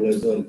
as well.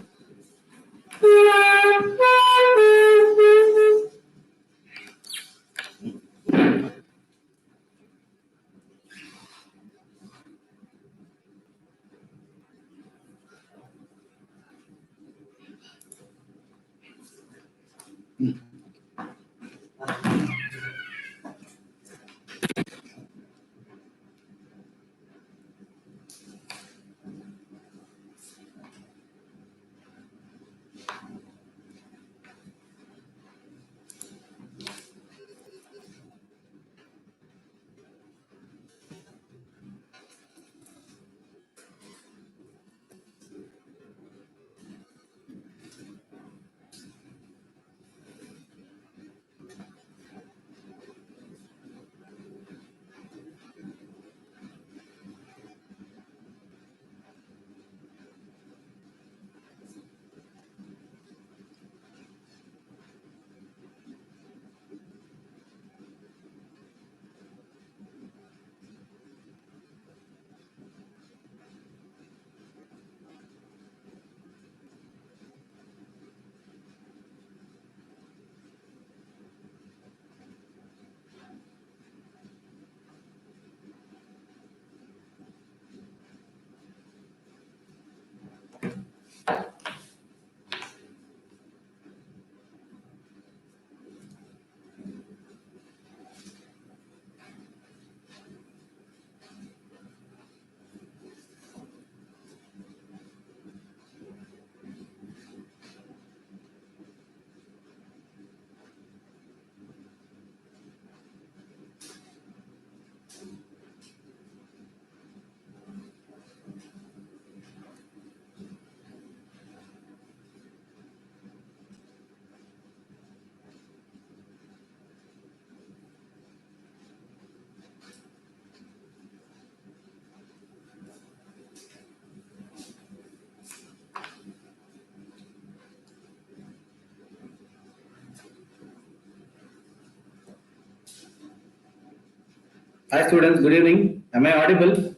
Hi students, good evening. Am I audible?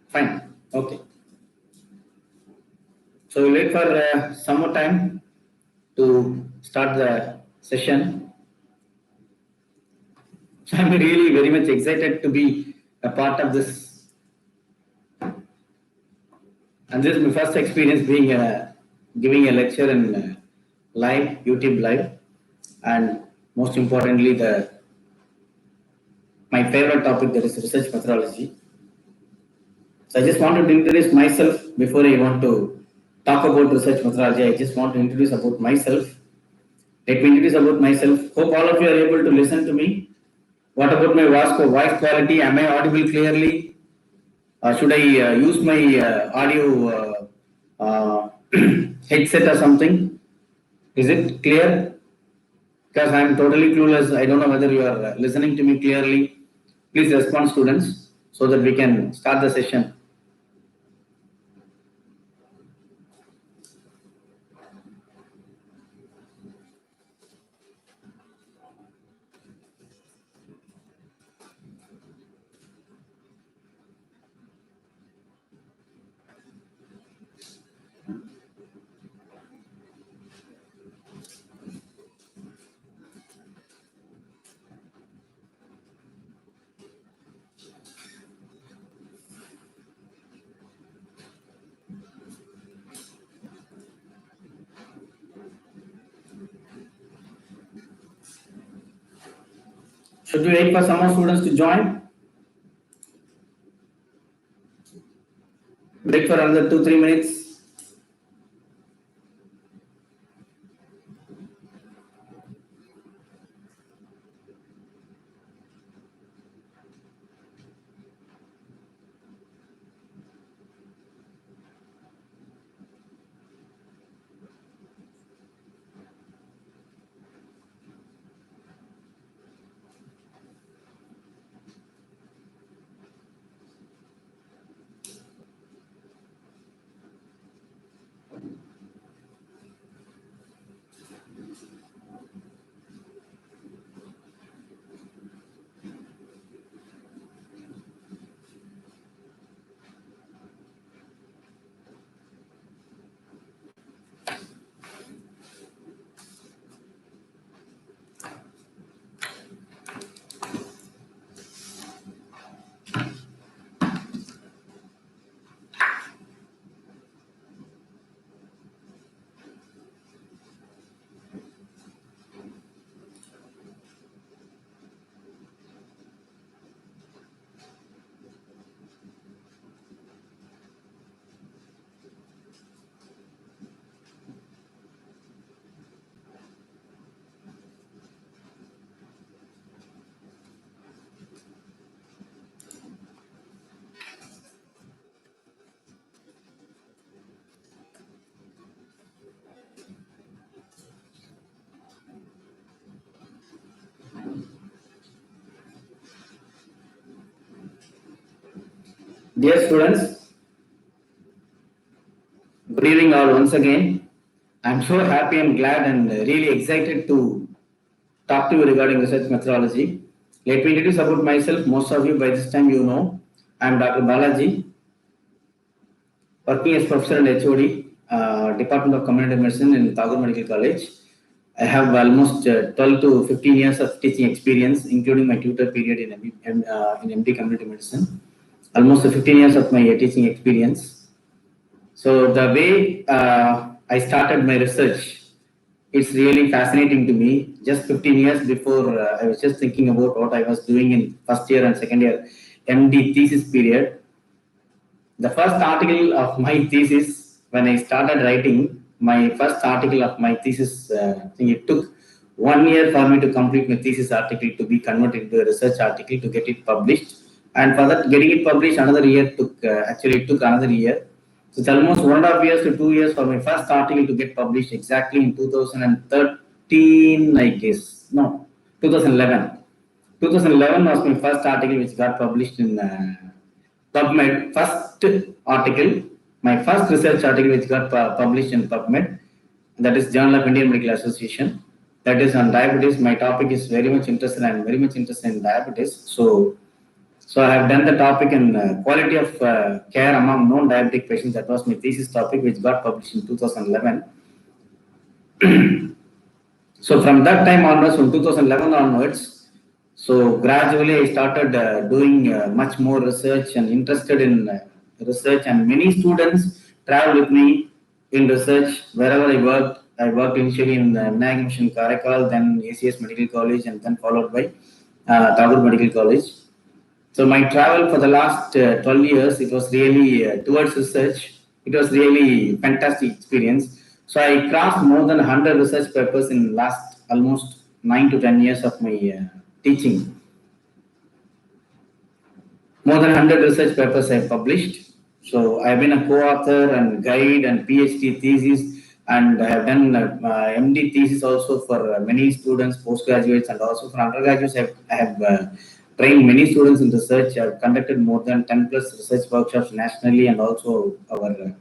Fine. Okay. So we'll wait for some more time to start the session. So I'm really very much excited to be a part of this. And this is my first experience being giving a lecture in live, YouTube live. And most importantly, my favorite topic, that is research methodology. So I just wanted to introduce myself before I want to talk about research methodology. I just want to introduce about myself. Let me introduce about myself. Hope all of you are able to listen to me. What about my voice quality? Am I audible clearly? Should I use my audio headset or something? Is it clear? Because I am totally clueless. I don't know whether you are listening to me clearly. Please respond, students, so that we can start the session. Should we wait for some more students to join? Wait for another 2-3 minutes. Dear students, good evening all once again. I'm so happy and glad and really excited to talk to you regarding research methodology. Let me introduce about myself. Most of you by this time you know. I'm Dr. Balaji, working as professor and HOD, Department of Community Medicine in Tagore Medical College. I have almost 12 to 15 years of teaching experience, including my tutor period in MD Community Medicine. Almost 15 years of my teaching experience. So the way I started my research, it's really fascinating to me. Just 15 years before, I was just thinking about what I was doing in first year and second year MD thesis period. The first article of my thesis, when I started writing my first article of my thesis, I think it took 1 year for me to complete my thesis article to be converted into a research article to get it published. And for that, getting it published another year took, actually it took another year. So it's almost 1.5 years to 2 years for my first article to get published exactly in 2013, I guess. No, 2011. 2011 was my first article which got published in PubMed. First article, my first research article which got published in PubMed, that is Journal of Indian Medical Association. That is on diabetes. My topic is very much interested. I am very much interested in diabetes. So I have done the topic in quality of care among non-diabetic patients. That was my thesis topic, which got published in 2011. So from that time onwards, from 2011 onwards, so gradually I started doing much more research and interested in research, and many students travel with me in research wherever I worked. I worked initially in IMA MSN Team, then ACS Medical College, and then followed by Tagore Medical College. So my travel for the last 12 years, it was really towards research. It was really fantastic experience. So I crossed more than 100 research papers in last almost 9 to 10 years of my teaching. More than 100 research papers I published. So I've been a co-author and guide and PhD thesis, and I have done MD thesis also for many students, postgraduates, and also for undergraduates. I have trained many students in research. I've conducted more than 10 plus research workshops nationally and also our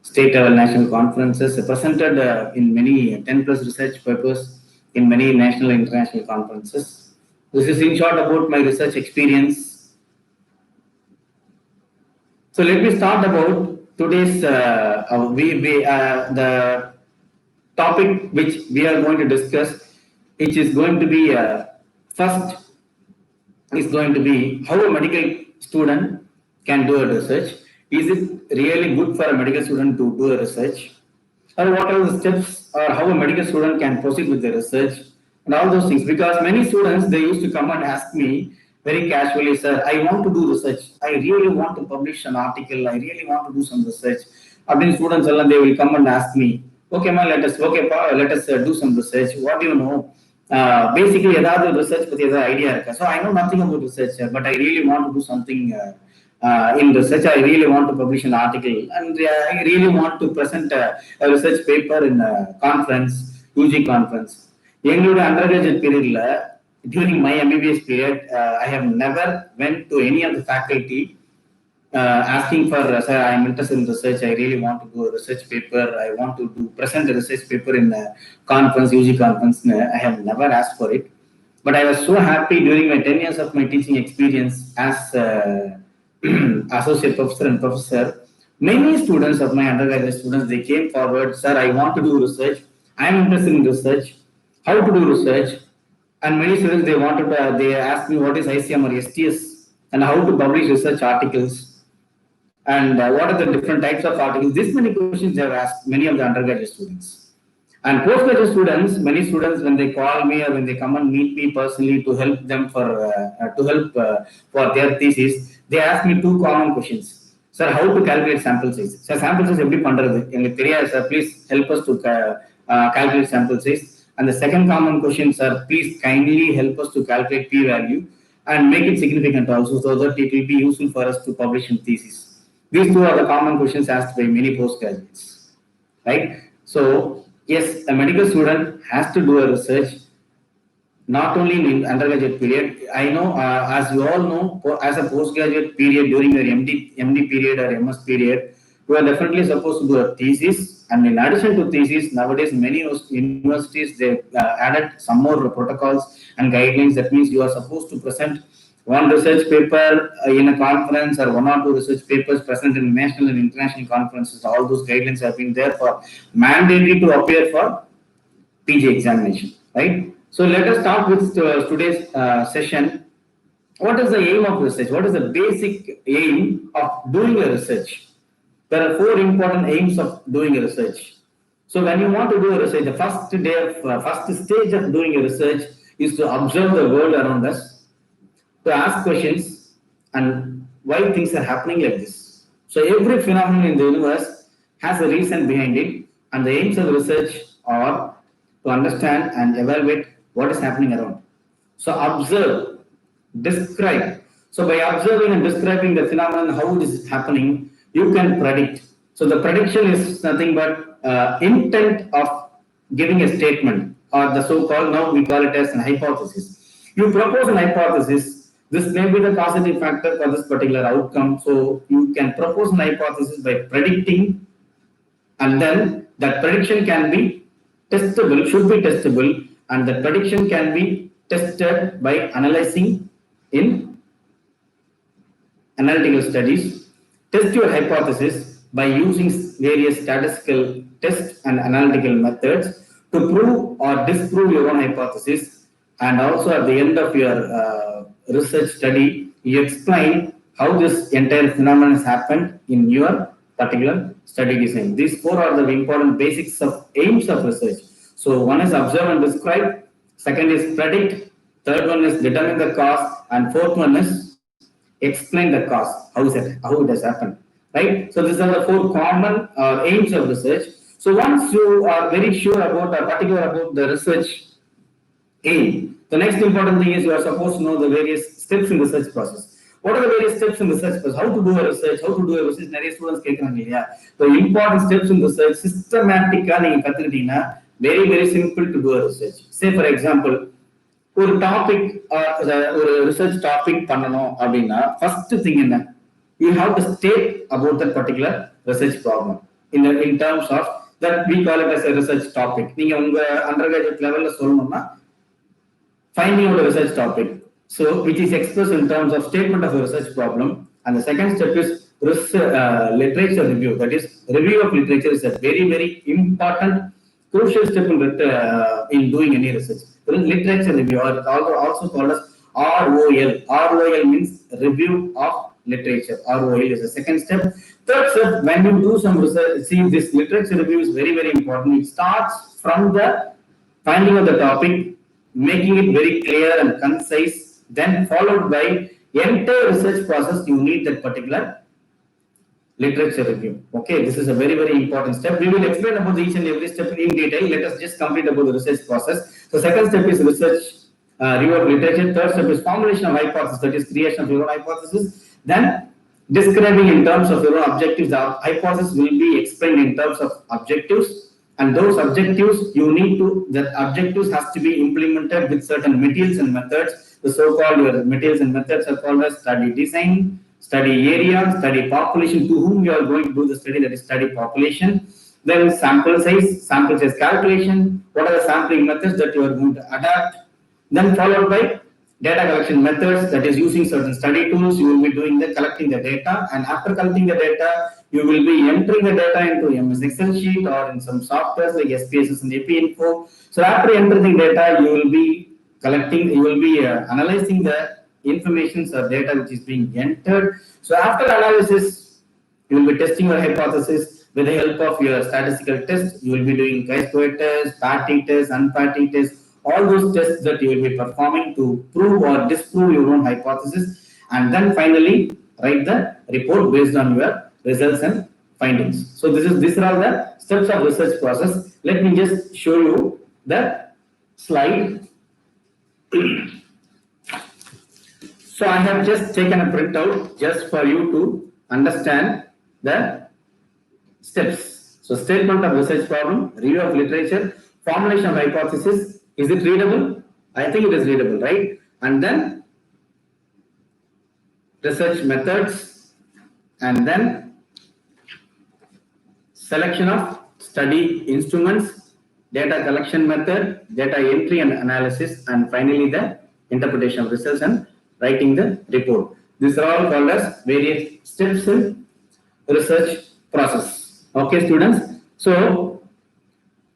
state level national conferences. I presented in many 10 plus research papers in many national and international conferences. This is in short about my research experience. So let me start about today's the topic which we are going to discuss, which is going to be first is going to be how a medical student can do a research. Is it really good for a medical student to do a research? Or what are the steps or how a medical student can proceed with the research and all those things? Because many students, they used to come and ask me very casually, sir, I want to do research. I really want to publish an article. I really want to do some research. Then students, they will come and ask me, okay, ma, let us do some research. What do you know? Basically, research idea. So I know nothing about research, but I really want to do something in research. I really want to publish an article, and I really want to present a research paper in a conference, UG conference. எங்களுடைய undergraduate period, during my MBBS period, I have never went to any of the faculty asking for, sir, I am interested in research. I really want to do a research paper. I want to present a research paper in a conference, UG conference. I have never asked for it. But I was so happy during my 10 years of my teaching experience as associate professor and professor. Many students of my undergraduate students, they came forward, sir, I want to do research. I am interested in research. How to do research? And many students, they asked me what is ICMR STS and how to publish research articles and what are the different types of articles. This many questions they have asked many of the undergraduate students. And postgraduate students, many students, when they call me or when they come and meet me personally to help them for their thesis, they ask me two common questions. Sir, how to calculate sample size? Sir, sample size எப்படி பண்றது? எனக்கு தெரியாது sir. Please help us to calculate sample size. And the second common question, sir, please kindly help us to calculate p-value and make it significant also, so that it will be useful for us to publish in thesis. These two are the common questions asked by many postgraduates, right? So yes, a medical student has to do a research. not only in undergraduate period. I know, as you all know, as a postgraduate period during your MD period or MS period, you are definitely supposed to do a thesis. And in addition to thesis, nowadays many universities they added some more protocols and guidelines. That means you are supposed to present one research paper in a conference or one or two research papers present in national and international conferences. All those guidelines have been there for mandatory to appear for PG examination, right? So let us start with today's session. What is the aim of research? What is the basic aim of doing a research? There are 4 important aims of doing a research. So when you want to do a research, the first stage of doing a research is to observe the world around us, to ask questions, and why things are happening like this. So every phenomenon in the universe has a reason behind it, and the aims of research are to understand and evaluate what is happening around. So observe, describe. So by observing and describing the phenomenon, how it is happening, you can predict. So the prediction is nothing but intent of giving a statement, or the so-called, now we call it as an hypothesis. You propose an hypothesis. This may be the causative factor for this particular outcome. So you can propose an hypothesis by predicting, and then that prediction can be testable, should be testable, and the prediction can be tested by analyzing in analytical studies. Test your hypothesis by using various statistical tests and analytical methods to prove or disprove your own hypothesis. And also at the end of your research study, you explain how this entire phenomenon has happened in your particular study design. These 4 are the important basics of aims of research. So one is observe and describe, second is predict, third one is determine the cause, and fourth one is explain the cause, how it has happened, right? So these are the 4 common aims of research. So once you are very sure about or particular about the research aim, the next important thing is you are supposed to know the various steps in the research process. What are the various steps in the research process? How to do a research? How to do a research? நிறைய students கேட்கறாங்க இல்லையா? The important steps in research systematically நீங்க கத்துக்கிட்டீங்கன்னா very simple to do a research. Say for example, ஒரு topic ஒரு research topic பண்ணணும் அப்படின்னா first thing என்ன, you have to state about that particular research problem in terms of that we call it as a research topic. நீங்க உங்க under graduate லெவல்ல சொல்லணும்னா finding out a research topic, so which is expressed in terms of statement of a research problem. And the second step is literature review. That is, review of literature is a very important crucial step in doing any research. Literature review, or also called as ROL. ROL means review of literature. ROL is the second step. Third step, when you do some research, see, this literature review is very important. It starts from the finding of the topic, making it very clear and concise, then followed by entire research process. You need that particular literature review. Okay, this is a very important step. We will explain about each and every step in detail. Let us just complete about the research process. So second step is research review of literature. Third step is formulation of hypothesis, that is creation of your own hypothesis. Then describing in terms of your own objectives. The hypothesis will be explained in terms of objectives, and those objectives the objectives has to be implemented with certain materials and methods. The so-called materials and methods are called as study design, study area, study population, to whom you are going to do the study, that is study population. Then sample size calculation, what are the sampling methods that you are going to adapt. Then followed by data collection methods, that is using certain study tools. You will be doing collecting the data, and after collecting the data, you will be entering the data into MS Excel sheet or in some softwares like SPSS and APinfo. So after entering data, you will be analyzing the information or data which is being entered. So after analysis, you will be testing your hypothesis with the help of your statistical tests. You will be doing chi-square test, Patty test, unpatty test, all those tests that you will be performing to prove or disprove your own hypothesis, and then finally write the report based on your results and findings. So these are all the steps of research process. Let me just show you the slide. So I have just taken a printout just for you to understand the steps. So statement of research problem, review of literature, formulation of hypothesis. Is it readable? I think it is readable, right? And then research methods, and then selection of study instruments, data collection method, data entry and analysis, and finally the interpretation of results and writing the report. These are all called as various steps in research process. Okay, students. So,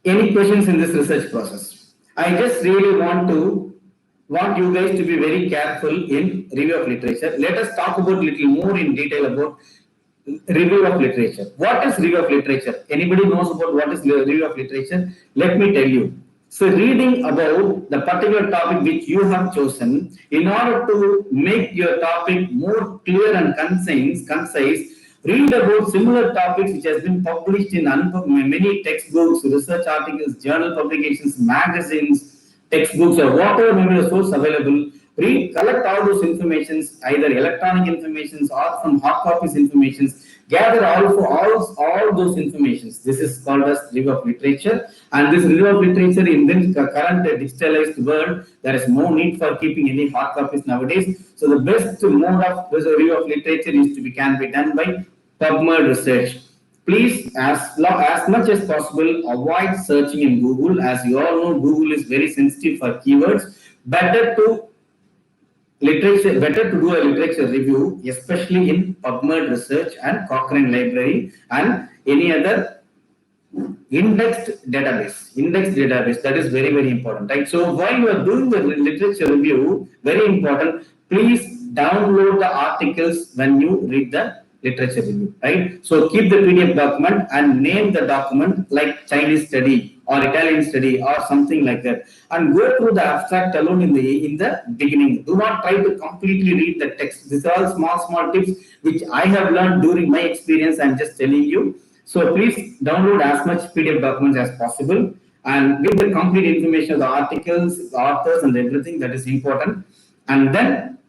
any questions in this research process? I just really want you guys to be very careful in review of literature. Let us talk about little more in detail about review of literature. What is review of literature? Anybody knows about what is review of literature? Let me tell you. So reading about the particular topic which you have chosen, in order to make your topic more clear and concise, read about similar topics which has been published in many textbooks, research articles, journal publications, magazines, textbooks, or whatever may be the source available. Read, collect all those informations, either electronic informations or from hard copies informations. Gather all those informations. This is called as review of literature. And this review of literature in this current digitalized world, there is no need for keeping any hard copies nowadays. So the best mode of this review of literature can be done by PubMed research. Please, as much as possible, avoid searching in Google. As you all know, Google is very sensitive for keywords. Better to do a literature review, especially in PubMed research and Cochrane library and any other indexed database. That is very, very important, right? So while you are doing the literature review, very important, please download the articles when you read the literature review, right? So keep the PDF document and name the document like Chinese study or Italian study or something like that, and go through the abstract alone in the beginning. Do not try to completely read the text. These are all small tips which I have learned during my experience. I'm just telling you. So please download as much PDF documents as possible and with the complete information of the articles, the authors, and everything that is important. And then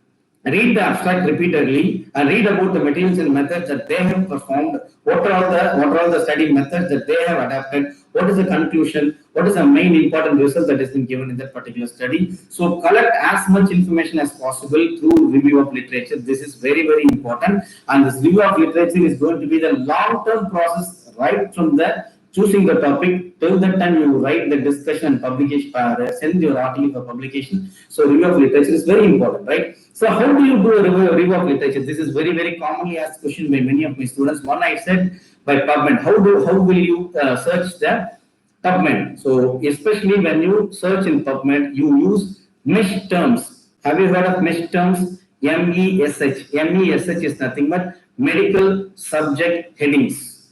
read the abstract repeatedly and read about the materials and methods that they have performed. What are all the study methods that they have adapted? What is the conclusion? What is the main important result that has been given in that particular study? So collect as much information as possible through review of literature. This is very, very important. And this review of literature is going to be the long-term process right from the choosing the topic till the time you write the discussion and publication, send your article for publication. So review of literature is very important, right? So how do you do a review of literature? This is very, very commonly asked question by many of my students. One I said by PubMed. How will you search the PubMed? So especially when you search in PubMed, you use mesh terms. Have you heard of mesh terms? MESH. MESH is nothing but medical subject headings.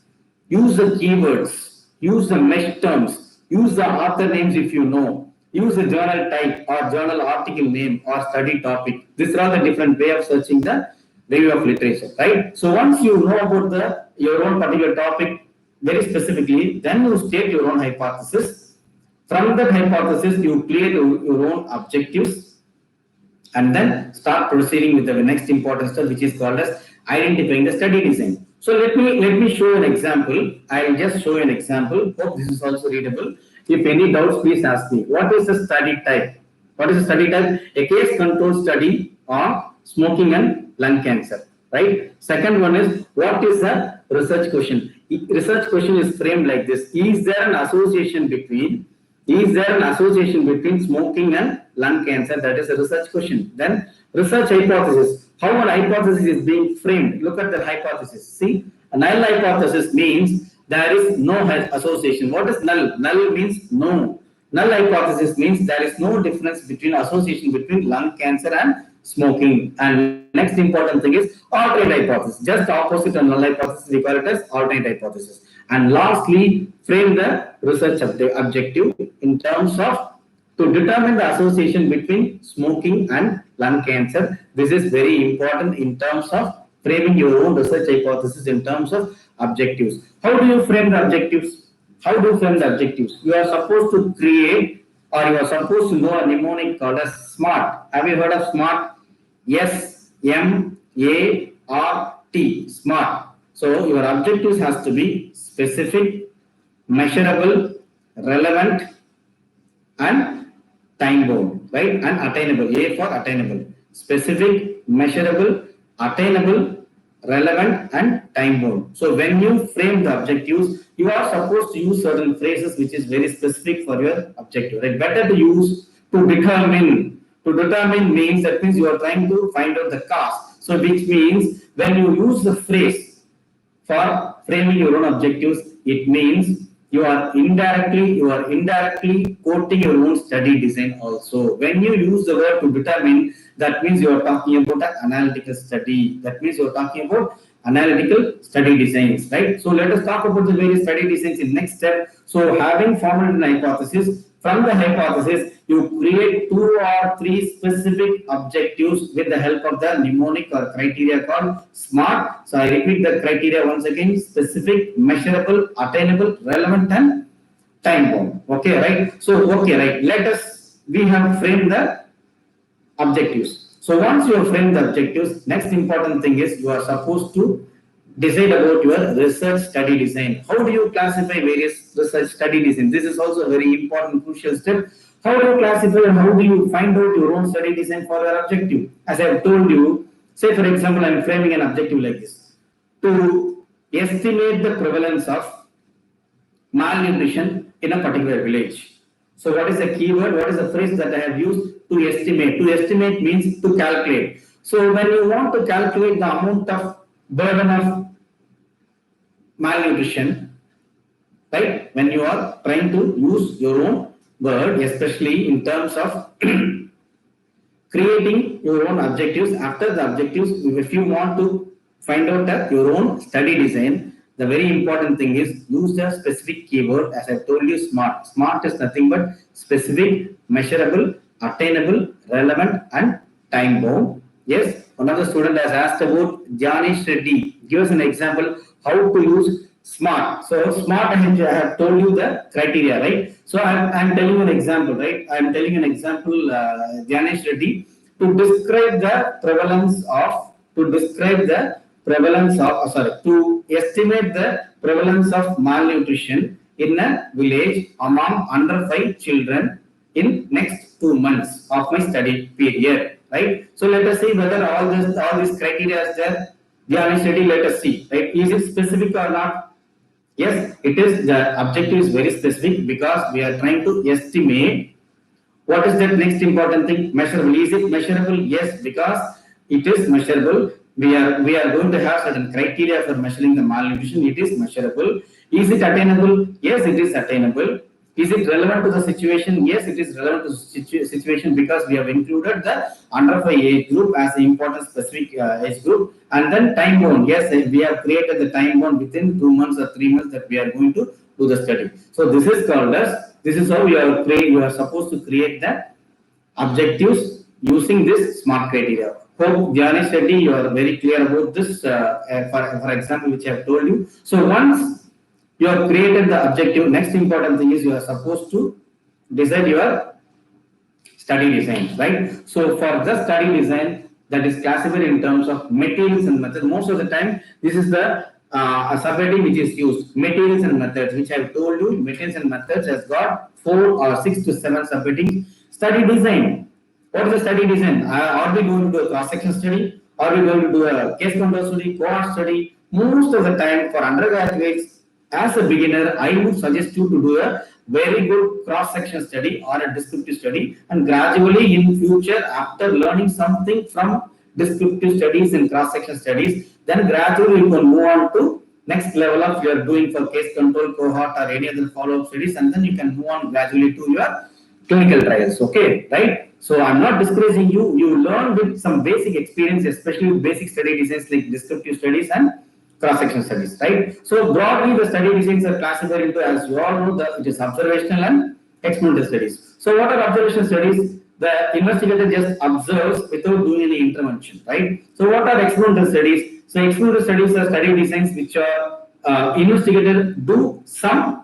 Use the keywords. Use the mesh terms. Use the author names if you know. Use the journal type or journal article name or study topic. These are all the different way of searching the review of literature, right? So once you know about your own particular topic very specifically, then you state your own hypothesis. From that hypothesis, you clear your own objectives and then start proceeding with the next important step, which is called as identifying the study design. So let me show an example. I'll just show an example. Hope this is also readable. If any doubts, please ask me. What is the study type? What is the study type? A case control study on smoking and lung cancer, right? Second one is, what is the research question? Research question is framed like this: Is there an association between smoking and lung cancer? That is a research question. Then research hypothesis. How an hypothesis is being framed? Look at the hypothesis. See, a null hypothesis means there is no association. What is null? Null means no. Null hypothesis means there is no difference between association between lung cancer and smoking. And next important thing is alternate hypothesis. Just opposite of null hypothesis, we call it as alternate hypothesis. And lastly, frame the research objective in terms of to determine the association between smoking and lung cancer. This is very important in terms of framing your own research hypothesis in terms of objectives. How do you frame the objectives? You are supposed to create, or you are supposed to know a mnemonic called as SMART. Have you heard of SMART? SMART. SMART. So your objectives has to be specific, measurable, relevant, and time bound. right? And attainable. A for attainable. Specific, measurable, attainable, relevant, and time bound. So when you frame the objectives, you are supposed to use certain phrases which is very specific for your objective. Right? Better to use to determine. To determine means that means you are trying to find out the cause. So which means when you use the phrase for framing your own objectives, it means you are indirectly quoting your own study design also. When you use the word to determine, that means you are talking about an analytical study. That means you are talking about analytical study designs, right? So let us talk about the various study designs in next step. So having formulated an hypothesis, from the hypothesis, you create 2 or 3 specific objectives with the help of the mnemonic or criteria called SMART. So I repeat the criteria once again: specific, measurable, attainable, relevant, and time bound. Okay, right? So, okay, right. We have framed the objectives. So once you have framed the objectives, next important thing is you are supposed to decide about your research study design. How do you classify various research study design? This is also a very important, crucial step. How do you classify and how do you find out your own study design for your objective? As I have told you, say for example, I am framing an objective like this: to estimate the prevalence of malnutrition in a particular village. So what is the keyword? What is the phrase that I have used? To estimate. To estimate means to calculate. So when you want to calculate the amount of burden of malnutrition, right? When you are trying to use your own word, especially in terms of creating your own objectives. After the objectives, if you want to find out your own study design, the very important thing is use the specific keyword. As I told you, SMART. SMART is nothing but specific, measurable, attainable, relevant, and time bound. Yes, one of the student has asked about Janish Reddy. Give us an example how to use SMART. So SMART, I have told you the criteria, right? So I'm telling you an example, right? I'm telling you an example, Janish Reddy, to describe the prevalence of, to estimate the prevalence of malnutrition in a village among under 5 children in next 2 months of my study period, right? So let us see whether all these criteria is there. The study, let us see, right? Is it specific or not? Yes, it is. The objective is very specific because we are trying to estimate. What is that next important thing? Measurable. Is it measurable? Yes, because it is measurable. We are going to have certain criteria for measuring the malnutrition. It is measurable. Is it attainable? Yes, it is attainable. Is it relevant to the situation? Yes, it is relevant to the situation because we have included the under 5 age group as an important specific age group. And then time bound. Yes, we have created the time bound within 2 months or 3 months that we are going to do the study. So this is called as, this is how you are supposed to create the objectives using this SMART criteria. Hope Janish Reddy, you are very clear about this. For example, which I have told you. So once you have created the objective, next important thing is you are supposed to decide your study design, right? So for the study design, that is classified in terms of materials and methods. Most of the time, this is the subheading which is used, materials and methods, which I have told you. Materials and methods has got 4 or 6 to 7 subheadings. Study design. What is the study design? Are we going to do a cross-section study? Are we going to do a case control study, cohort study? Most of the time for undergraduates, as a beginner, I would suggest you to do a very good cross-section study or a descriptive study, and gradually in future, after learning something from descriptive studies and cross-section studies, then gradually you can move on to next level of you are doing for case control, cohort, or any other follow-up studies, and then you can move on gradually to your clinical trials. Okay, right? So I'm not discouraging you. You learn with some basic experience, especially with basic study designs like descriptive studies and cross-section studies, right? So broadly, the study designs are classified into, as you all know, it is observational and experimental studies. So what are observational studies? The investigator just observes without doing any intervention, right? So what are experimental studies? So experimental studies are study designs which are investigator do some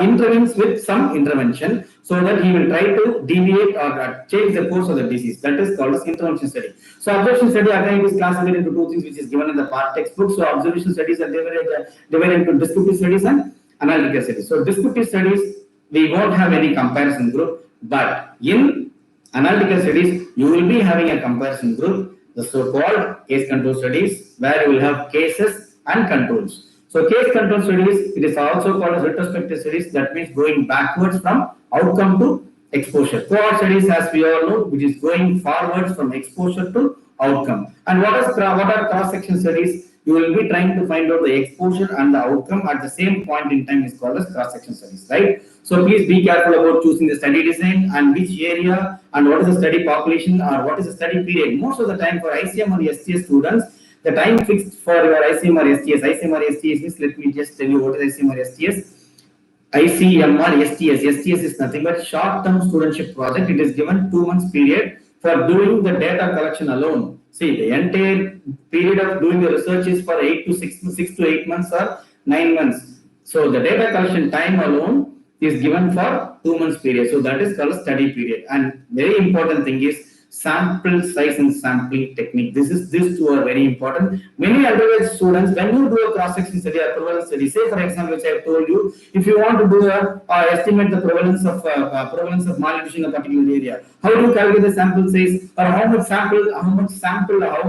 intervenes with some intervention so that he will try to deviate or change the course of the disease. That is called as intervention study. So observation study again is classified into 2 things which is given in the part textbook. So observation studies are divided into descriptive studies and analytical studies. So descriptive studies, we won't have any comparison group, but in Analytical studies, you will be having a comparison group, the so-called case control studies, where you will have cases and controls. So case control studies, it is also called as retrospective studies. That means going backwards from outcome to exposure. Cohort studies, as we all know, which is going forwards from exposure to outcome. And what are cross-section studies? You will be trying to find out the exposure and the outcome at the same point in time is called as cross-section studies, right? So please be careful about choosing the study design and which area and what is the study population or what is the study period. Most of the time for ICMR STS students, the time fixed for your ICMR STS is, let me just tell you what is ICMR STS. ICMR STS. STS is nothing but short-term studentship project. It is given 2 months period for doing the data collection alone. See, the entire period of doing the research is for 6 to 8 months or 9 months. So the data collection time alone is given for 2 months period. So that is called a study period. And very important thing is sample size and sampling technique. These two are very important. Many undergraduate students, when you do a cross-section study or prevalence study, say for example, which I have told you, if you want to do estimate the prevalence of malnutrition in a particular area, how do you calculate the sample size, or how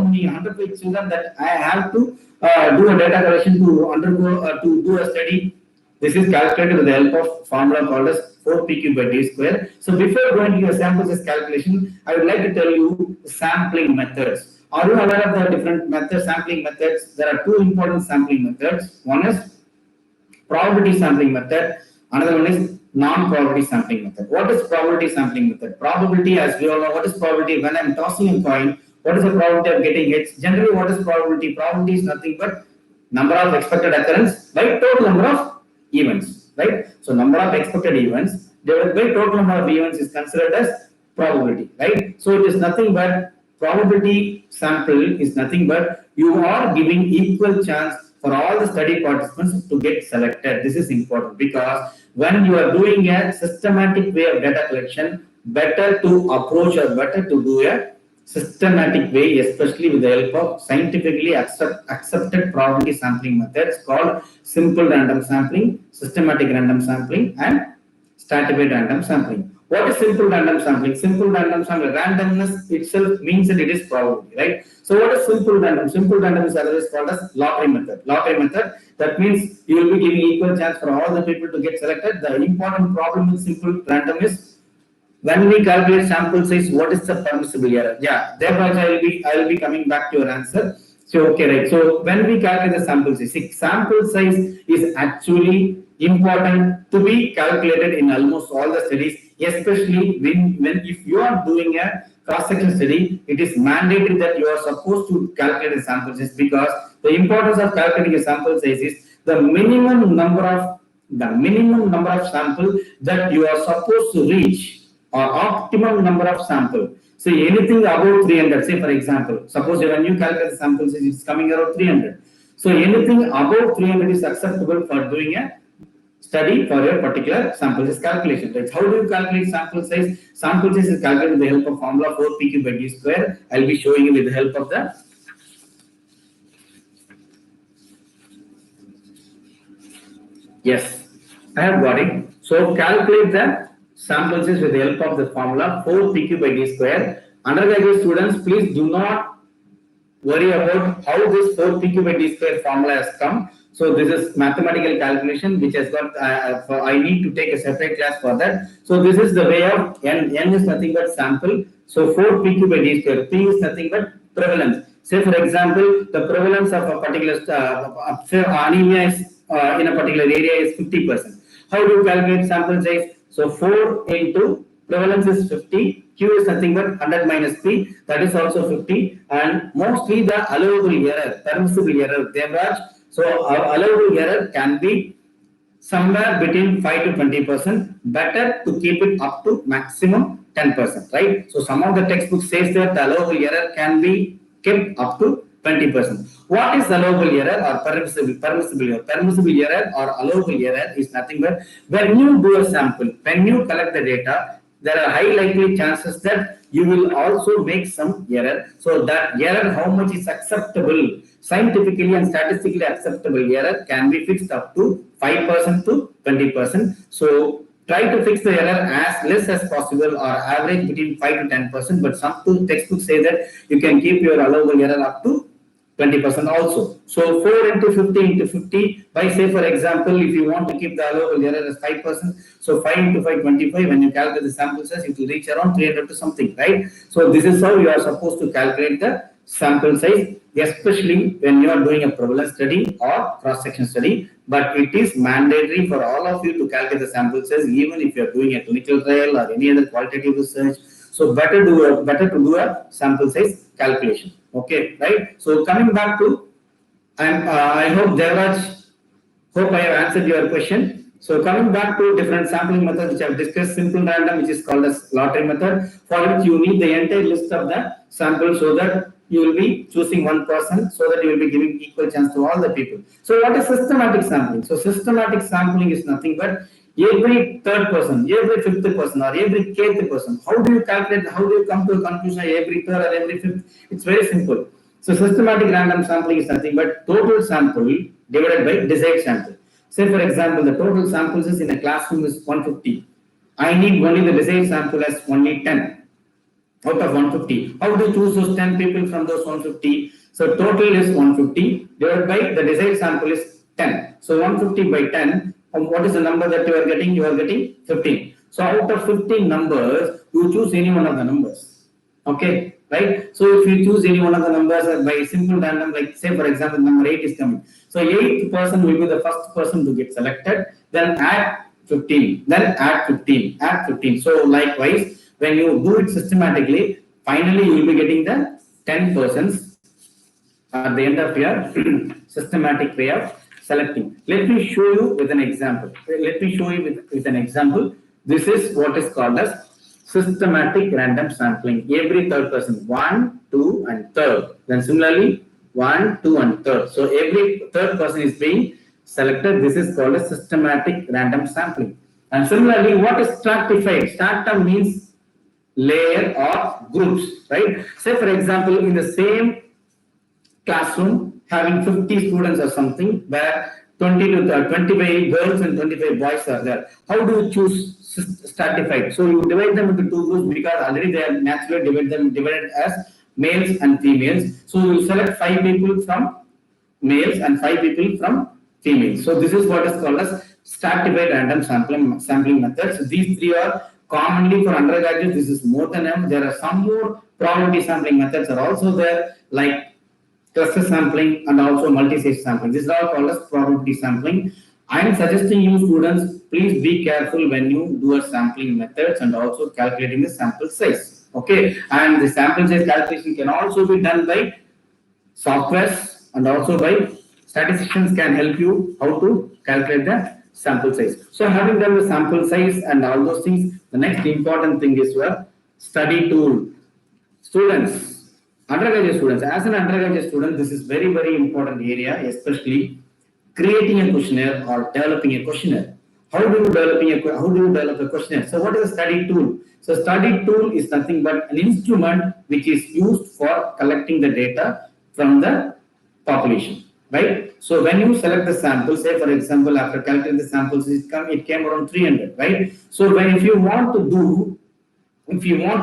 many 100 children that I have to do a data collection to do a study? This is calculated with the help of formula called as 4pq by d square. So before going to your sample size calculation, I would like to tell you sampling methods. Are you aware of the different sampling methods? There are two important sampling methods. One is probability sampling method. Another one is non-probability sampling method. What is probability sampling method? Probability, as we all know, what is probability? When I'm tossing a coin, what is the probability of getting hits? Generally, what is probability? Probability is nothing but number of expected occurrence by total number of events, right? So number of expected events divided by total number of events is considered as probability, right? So it is nothing but probability sample is nothing but you are giving equal chance for all the study participants to get selected. This is important because when you are doing a systematic way of data collection, better to approach or better to do a systematic way, especially with the help of scientifically accepted probability sampling methods called simple random sampling, systematic random sampling, and stratified random sampling. What is simple random sampling? Simple random sampling, randomness itself means that it is probability, right? So what is simple random? Simple random is otherwise called as lottery method. Lottery method, that means you will be giving equal chance for all the people to get selected. The important problem with simple random is when we calculate sample size, what is the permissible error? Yeah, therefore I will be coming back to your answer. So okay, right. So when we calculate the sample size, sample size is actually important to be calculated in almost all the studies, especially when if you are doing a cross-section study, it is mandated that you are supposed to calculate the sample size because the importance of calculating a sample size is the minimum number of sample that you are supposed to reach or optimum number of sample. So anything above 300, say for example, suppose when you calculate the sample size, it's coming around 300. So anything above 300 is acceptable for doing a study for a particular sample size calculation. Right? How do you calculate sample size? Sample size is calculated with the help of formula 4pq by d square. I'll be showing you with the help of the yes, I have got it. So calculate the sample size with the help of the formula 4pq by d square. Undergraduate students, please do not worry about how this 4pq by d square formula has come. So this is mathematical calculation which has got, I need to take a separate class for that. So this is the way of n is nothing but sample. So 4pq by d square, p is nothing but prevalence. Say for example, the prevalence of a particular anemia is, in a particular area is 50%. How do you calculate sample size? So 4 into prevalence is 50, Q is nothing but 100 minus P, that is also 50, and mostly the allowable error, permissible error, Devraj. So allowable error can be somewhere between 5 to 20%, better to keep it up to maximum 10%, right? So some of the textbooks says that the allowable error can be kept up to 20%. What is allowable error or permissible error? Permissible error or allowable error is nothing but when you do a sample, when you collect the data, there are high likely chances that you will also make some error. So that error, how much is acceptable, scientifically and statistically acceptable error can be fixed up to 5% to 20%. So Try to fix the error as less as possible or average between 5 to 10%, but some textbooks say that you can keep your allowable error up to 20% also. So 4 into 50 into 50 by, say for example, if you want to keep the allowable error as 5%, so 5 into 5, 25, when you calculate the sample size, it will reach around 300 to something, right? So this is how you are supposed to calculate the sample size, especially when you are doing a prevalence study or cross-section study. But it is mandatory for all of you to calculate the sample size, even if you are doing a clinical trial or any other qualitative research. So better to do a sample size calculation. Okay, right? So coming back to, and I hope Devraj, hope I have answered your question. So coming back to different sampling methods which I have discussed, simple random, which is called as lottery method, for which you need the entire list of the samples so that you will be choosing one person, so that you will be giving equal chance to all the people. So what is systematic sampling? So systematic sampling is nothing but every third person, every fifth person, or every kth person. How do you calculate? How do you come to a conclusion every third or every fifth? It's very simple. So systematic random sampling is nothing but total sample divided by desired sample. Say for example, the total samples in a classroom is 150. I need only the desired sample as only 10 out of 150. How do you choose those 10 people from those 150? So total is 150 divided by the desired sample is 10. So 150 by 10, what is the number that you are getting? You are getting 15. So out of 15 numbers, you choose any one of the numbers. Okay, right? So if you choose any one of the numbers by simple random, like say for example, number 8 is coming. So 8th person will be the first person to get selected. Then add 15. Then add 15. Add 15. So likewise, when you do it systematically, finally you will be getting the 10 persons at the end of your systematic way of selecting. Let me show you with an example. With an example. This is what is called as systematic random sampling. Every third person, 1, 2, and third. Then similarly, 1, 2, and third. So every third person is being selected. This is called as systematic random sampling. And similarly, what is stratified? Strata means layer or groups, right? Say for example, in the same classroom having 50 students or something, where 20 to 25 girls and 25 boys are there. How do you choose stratified? So you divide them into two groups because already they are naturally divided as males and females. So you select 5 people from males and 5 people from females. So this is what is called as stratified random sampling methods. So these 3 are commonly for undergraduates. This is more than them. There are some more probability sampling methods are also there, like cluster sampling and also multi-stage sampling. This is all called as probability sampling. I am suggesting you students, please be careful when you do a sampling methods and also calculating the sample size. Okay, and the sample size calculation can also be done by softwares and also by statisticians can help you how to calculate the sample size. So having done the sample size and all those things, the next important thing is your study tool. Students, undergraduate students, as an undergraduate student, this is very, very important area, especially creating a questionnaire or developing a questionnaire. How do you develop a questionnaire? So what is a study tool? So study tool is nothing but an instrument which is used for collecting the data from the population, right? So when you select the sample, say for example, after calculating the samples, it came around 300, right? So if you want to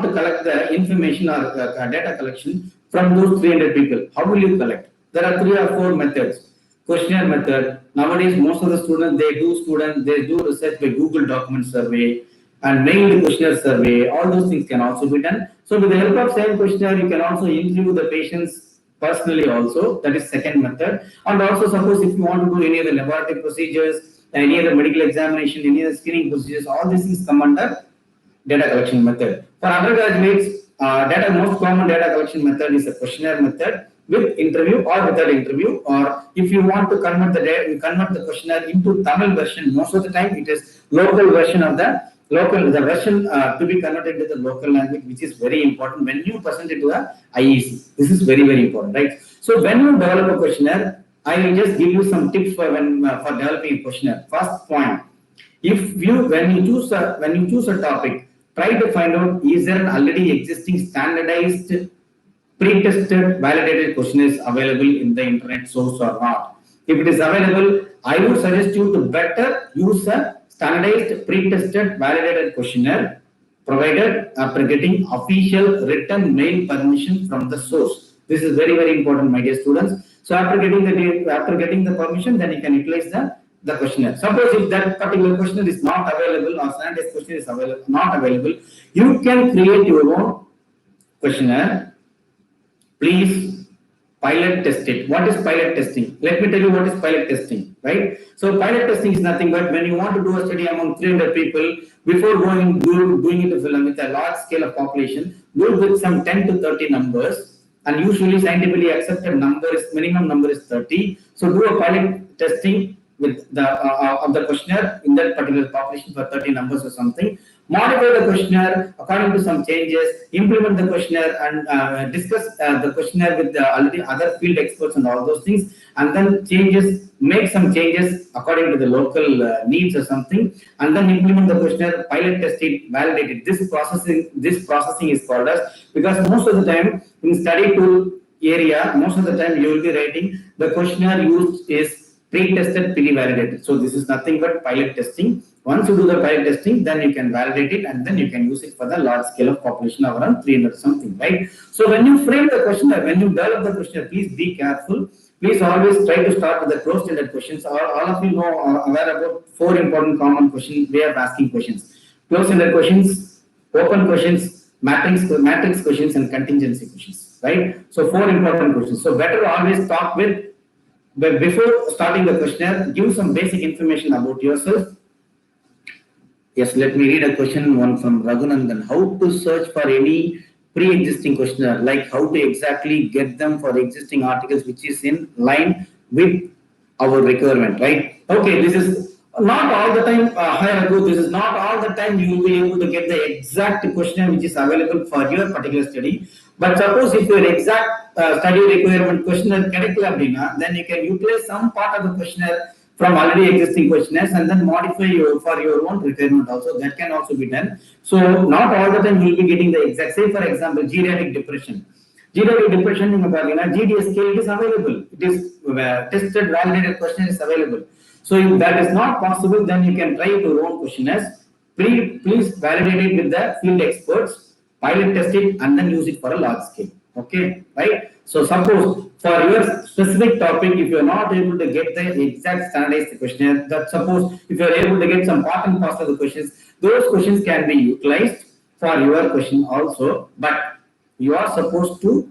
collect the information or data collection from those 300 people, how will you collect? There are 3 or 4 methods. Questionnaire method. Nowadays, most of the students they do research by Google document survey and mailed questionnaire survey. All those things can also be done. So with the help of same questionnaire, you can also interview the patients personally also. That is second method. And also suppose if you want to do any other laboratory procedures, any other medical examination, any other screening procedures, all these things come under data collection method. For undergraduates, most common data collection method is a questionnaire method with interview or without interview. Or if you want to convert the data, you convert the questionnaire into Tamil version. Most of the time, it is local version of the version to be converted to the local language, which is very important when you present it to the IEC. This is very, very important, right? So when you develop a questionnaire, I will just give you some tips for developing a questionnaire. First point: when you choose a topic, try to find out is there an already existing standardized, pre-tested, validated questionnaires available in the internet source or not. If it is available, I would suggest you to better use a standardized, pre-tested, validated questionnaire provided after getting official written mail permission from the source. This is very, very important, my dear students. So after getting the permission, then you can utilize the questionnaire. Suppose if that particular questionnaire is not available or standardized questionnaire is not available, you can create your own questionnaire. Please pilot test it. What is pilot testing? Let me tell you what is pilot testing, right? So pilot testing is nothing but when you want to do a study among 300 people, before doing it with a large scale of population, do it with some 10 to 30 numbers, and usually scientifically accepted minimum number is 30. So do a pilot testing with the of the questionnaire in that particular population for 30 numbers or something. Modify the questionnaire according to some changes, implement the questionnaire and discuss the questionnaire with the already other field experts and all those things, and then make some changes according to the local needs or something, and then implement the questionnaire, pilot test it, validate it. This processing is called as, because most of the time in study tool area, most of the time you will be writing the questionnaire used is pre-tested, pre-validated. So this is nothing but pilot testing. Once you do the pilot testing, then you can validate it and then you can use it for the large scale of population of around 300 something, right? So when you frame the questionnaire, when you develop the questionnaire, please be careful. Please always try to start with the closed-ended questions. All of you know aware about 4 important common way of asking questions: closed-ended questions, open questions, matrix questions, and contingency questions, right? So 4 important questions. So better always start with, but before starting the questionnaire, give some basic information about yourself. Yes, let me read a question, one from Raghunandan. How to search for any pre-existing questionnaire, like how to exactly get them for existing articles which is in line with our requirement, right? Okay, this is not all the time, this is not all the time you will be able to get the exact questionnaire which is available for your particular study. But suppose if your exact study requirement questionnaire correctly, then you can utilize some part of the questionnaire from already existing questionnaires and then modify for your own requirement also. That can also be done. So not all the time you will be getting the exact. Say for example, geriatric depression. Geriatric depression in GDS scale, it is available. It is tested, validated questionnaire is available. So if that is not possible, then you can try your own questionnaires. Please validate it with the field experts, pilot test it, and then use it for a large scale. Okay, right? So suppose for your specific topic, if you are not able to get the exact standardized questionnaire, that suppose if you are able to get some part and parcel of the questions, those questions can be utilized for your question also, but you are supposed to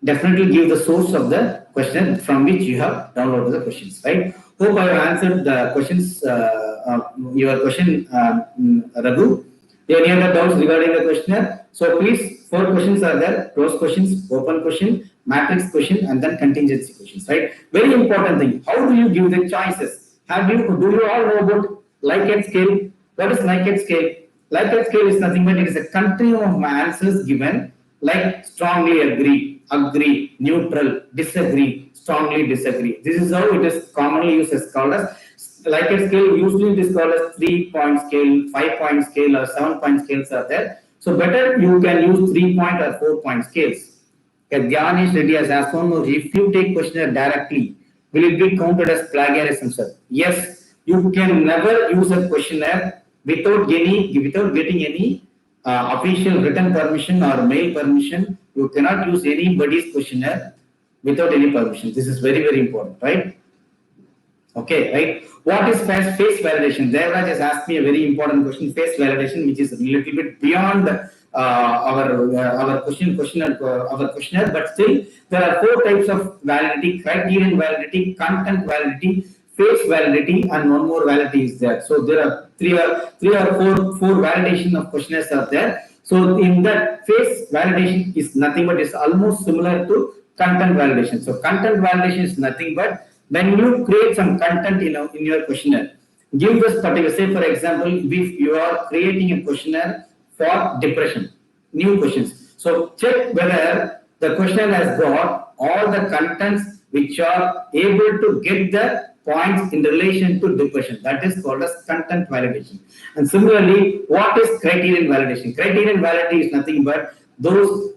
definitely give the source of the question from which you have downloaded the questions, right? Hope I have answered the questions, your question, Raghu. Any other doubts regarding the questionnaire? So please, 4 questions are there: closed questions, open question, matrix question, and then contingency questions, right? Very important thing. How do you give the choices? Do you all know about Likert scale? What is Likert scale? Likert scale is nothing but it is a continuum of answers given, like strongly agree, neutral, disagree, strongly disagree. This is how it is commonly used as called as Likert scale. Usually it is called as 3-point scale, 5-point scale, or 7-point scales are there. So better you can use 3-point or 4-point scales. Gyanish Reddy has asked one more: if you take questionnaire directly, will it be counted as plagiarism, sir? Yes, you can never use a questionnaire without getting any official written permission or mail permission. You cannot use anybody's questionnaire without any permission. This is very, very important, right? Okay, right? What is face validation? Devraj has asked me a very important question, face validation, which is a little bit beyond our questionnaire, but still there are 4 types of validity: criterion validity, content validity, face validity, and one more validity is there. So there are 3 or 4 validation of questionnaires are there. So in that, face validation is nothing but it's almost similar to content validation. So content validation is nothing but when you create some content in your questionnaire, give this particular, say for example, if you are creating a questionnaire for depression, new questions. So check whether the questionnaire has got all the contents which are able to get the points in relation to depression. That is called as content validation. And similarly, what is criterion validation? Criterion validity is nothing but those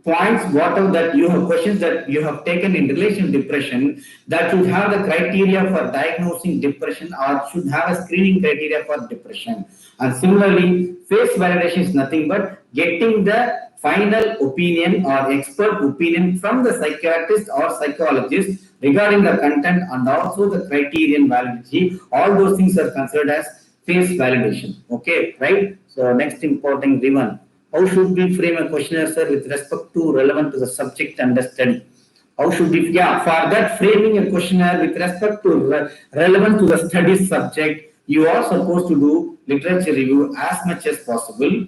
points, whatever that you have questions that you have taken in relation to depression, that should have the criteria for diagnosing depression or should have a screening criteria for depression. And similarly, face validation is nothing but getting the final opinion or expert opinion from the psychiatrist or psychologist regarding the content and also the criterion validity. All those things are considered as face validation. Okay, right? So next important one. How should we frame a questionnaire, sir, with respect to relevant to the subject and the study? How should we, yeah, for that framing a questionnaire with respect to relevant to the study subject, you are supposed to do literature review as much as possible.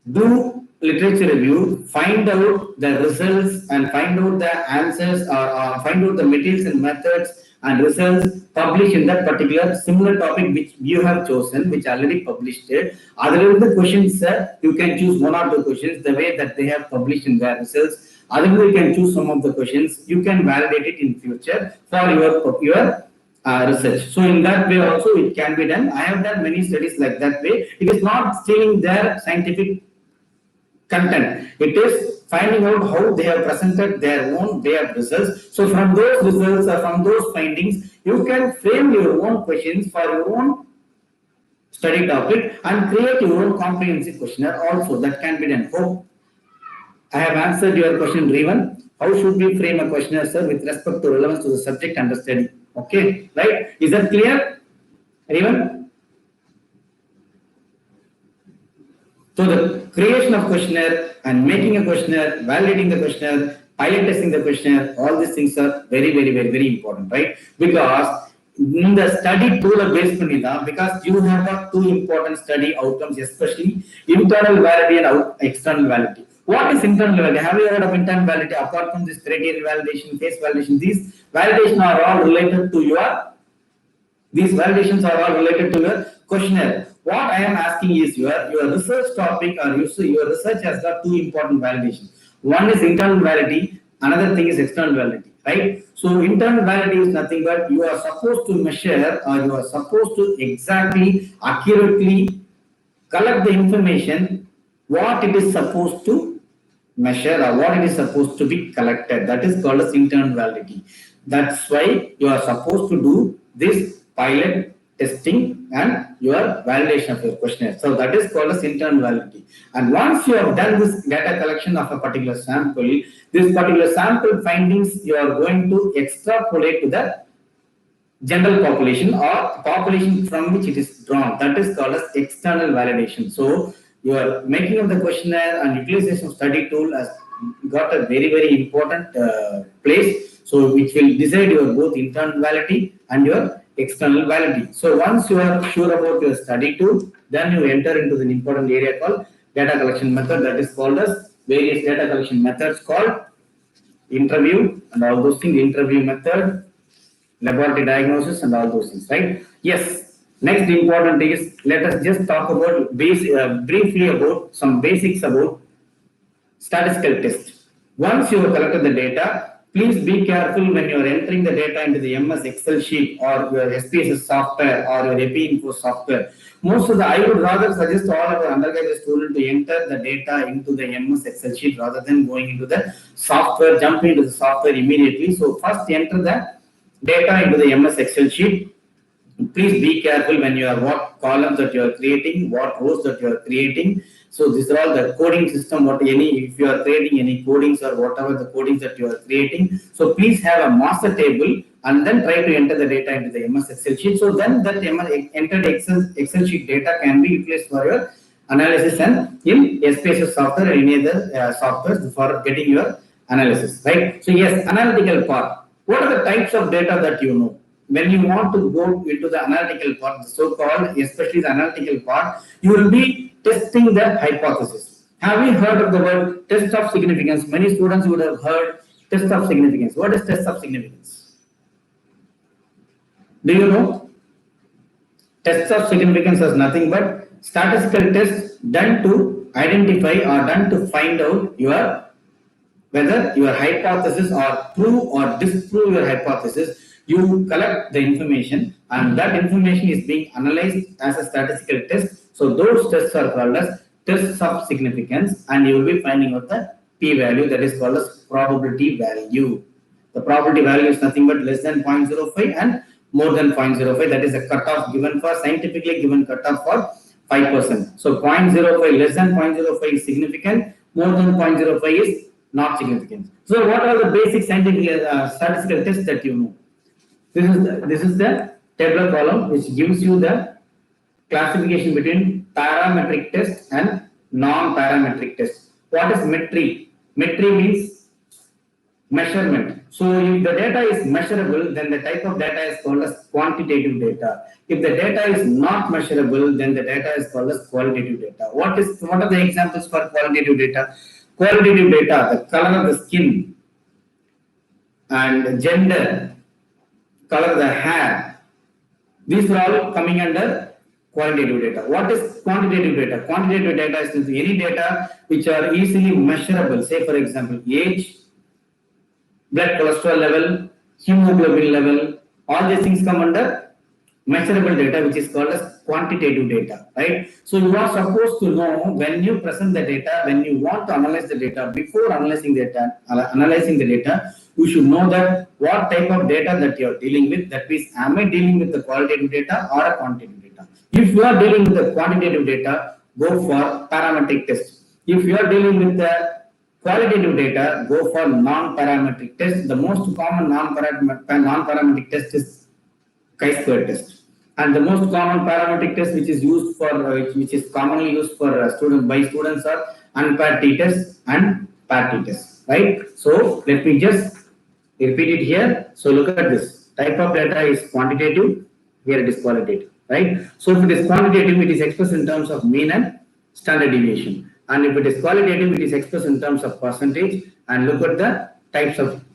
Do literature review, find out the results and find out the answers or find out the materials and methods and results published in that particular similar topic which you have chosen, which already published it. Other than the questions, you can choose one or two questions the way that they have published in their results. Otherwise, you can choose some of the questions. You can validate it in future for your research. So in that way also it can be done. I have done many studies like that way. It is not stealing their scientific content. It is finding out how they have presented their own way of results. So from those results or from those findings, you can frame your own questions for your own study topic and create your own comprehensive questionnaire also. That can be done. Hope I have answered your question, Revan. How should we frame a questionnaire, sir, with respect to relevance to the subject and the study? Okay, right? Is that clear, Revan? So the creation of questionnaire and making a questionnaire, validating the questionnaire, pilot testing the questionnaire, all these things are very important, right? Because in the study tool based on because you have got two important study outcomes, especially internal validity and external validity. What is internal validity? Have you heard of internal validity? Apart from this criteria validation, face validation, these validations are all related to your questionnaire. What I am asking is your research topic or your research has got two important validations. One is internal validity, another thing is external validity, right? So internal validity is nothing but you are supposed to measure or you are supposed to exactly, accurately collect the information what it is supposed to measure or what it is supposed to be collected. That is called as internal validity. That's why you are supposed to do this pilot testing and your validation of your questionnaire. So that is called as internal validity. And once you have done this data collection of a particular sample, this particular sample findings you are going to extrapolate to the general population or population from which it is drawn. That is called as external validation. So your making of the questionnaire and utilization of study tool has got a very important place. So which will decide your both internal validity and your external validity. So once you are sure about your study tool, then you enter into an important area called data collection method. That is called as various data collection methods called interview and all those things, interview method, laboratory diagnosis and all those things, right? Yes. Next important is, let us just talk about briefly about some basics about statistical test. Once you have collected the data, please be careful when you are entering the data into the MS Excel sheet or your SPSS software or your EpiInfo software. I would rather suggest all of our undergraduate students to enter the data into the MS Excel sheet rather than going into the software, jumping into the software immediately. So first enter the data into the MS Excel sheet. Please be careful when you are what columns that you are creating, what rows that you are creating. So these are all the coding system. If you are creating any codings or whatever the codings that you are creating, so please have a master table and then try to enter the data into the MS Excel sheet. So then that entered Excel sheet data can be utilized for your analysis and in SPSS software or any other software for getting your analysis, right? So yes, analytical part. What are the types of data that you know? When you want to go into the analytical part, the so-called, especially the analytical part, you will be testing the hypothesis. Have you heard of the word test of significance? Many students would have heard test of significance. What is test of significance? Do you know? Test of significance is nothing but statistical tests done to identify or done to find out whether your hypothesis or prove or disprove your hypothesis. You collect the information and that information is being analyzed as a statistical test. So those tests are called as tests of significance and you will be finding out the p-value, that is called as probability value. The probability value is nothing but less than 0.05 and more than 0.05. That is a cutoff given for, scientifically given cutoff for 5%. So 0.05, less than 0.05 is significant, more than 0.05 is not significant. So what are the basic scientific statistical tests that you know? This is the tabular column which gives you the classification between parametric test and non-parametric test. What is metry? Metry means measurement. So if the data is measurable, then the type of data is called as quantitative data. If the data is not measurable, then the data is called as qualitative data. What are the examples for qualitative data? Qualitative data, the color of the skin and gender, color of the hair. These are all coming under qualitative data. What is quantitative data? Quantitative data is any data which are easily measurable. Say for example, age, blood cholesterol level, hemoglobin level, all these things come under measurable data, which is called as quantitative data, right? So you are supposed to know when you present the data, when you want to analyze the data, before analyzing the data, you should know that what type of data that you are dealing with. That means, am I dealing with the qualitative data or a quantitative data? If you are dealing with the quantitative data, go for parametric test. If you are dealing with the qualitative data, go for non-parametric test. The most common non-parametric test is chi-square test, and the most common parametric test which is used for which is commonly used for students are unpaired t-test and paired t-test, right? So let me just repeat it here. So look at this. Type of data is quantitative. Here it is qualitative, right? So if it is quantitative, it is expressed in terms of mean and standard deviation. And if it is qualitative, it is expressed in terms of percentage. And look at the types of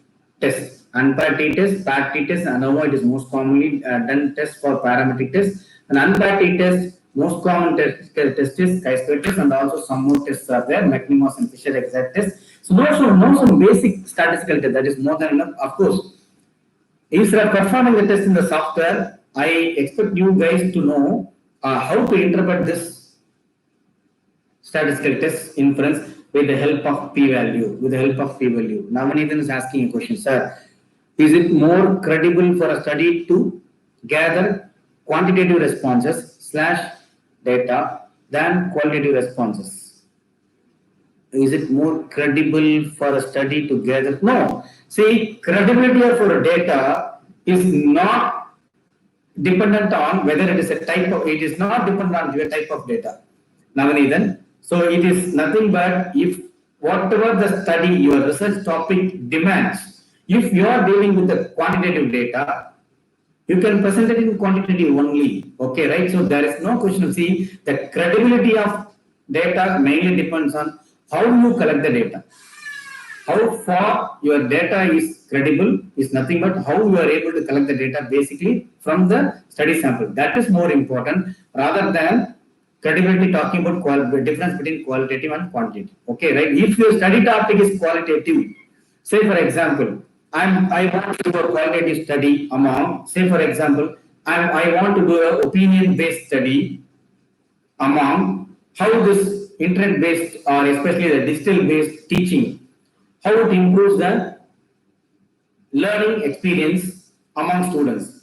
tests. Unpaired t-test, paired t-test, and now it is most commonly done test for parametric test. And unpaired t-test, most common test is chi-square test, and also some more tests are there, McNemus and Fisher exact test. So know some basic statistical test, that is more than enough. Of course, instead of performing the test in the software, I expect you guys to know how to interpret this statistical test inference with the help of p-value. Now, Nathan is asking a question, sir. Is it more credible for a study to gather quantitative responses / data than qualitative responses? Is it more credible for a study to gather? No. See, credibility for a data is not dependent on whether it is a type of, it is not dependent on your type of data. Navneethan. So it is nothing but if whatever the study, your research topic demands, if you are dealing with the quantitative data, you can present it in quantitative only. Okay, right? So there is no question. See, the credibility of data mainly depends on how you collect the data. How far your data is credible is nothing but how you are able to collect the data basically from the study sample. That is more important rather than credibility talking about the difference between qualitative and quantitative. Okay, right? If your study topic is qualitative, say for example, I want to do a qualitative study among, say for example, I want to do an opinion-based study among how this internet-based or especially the digital-based teaching, how it improves the learning experience among students.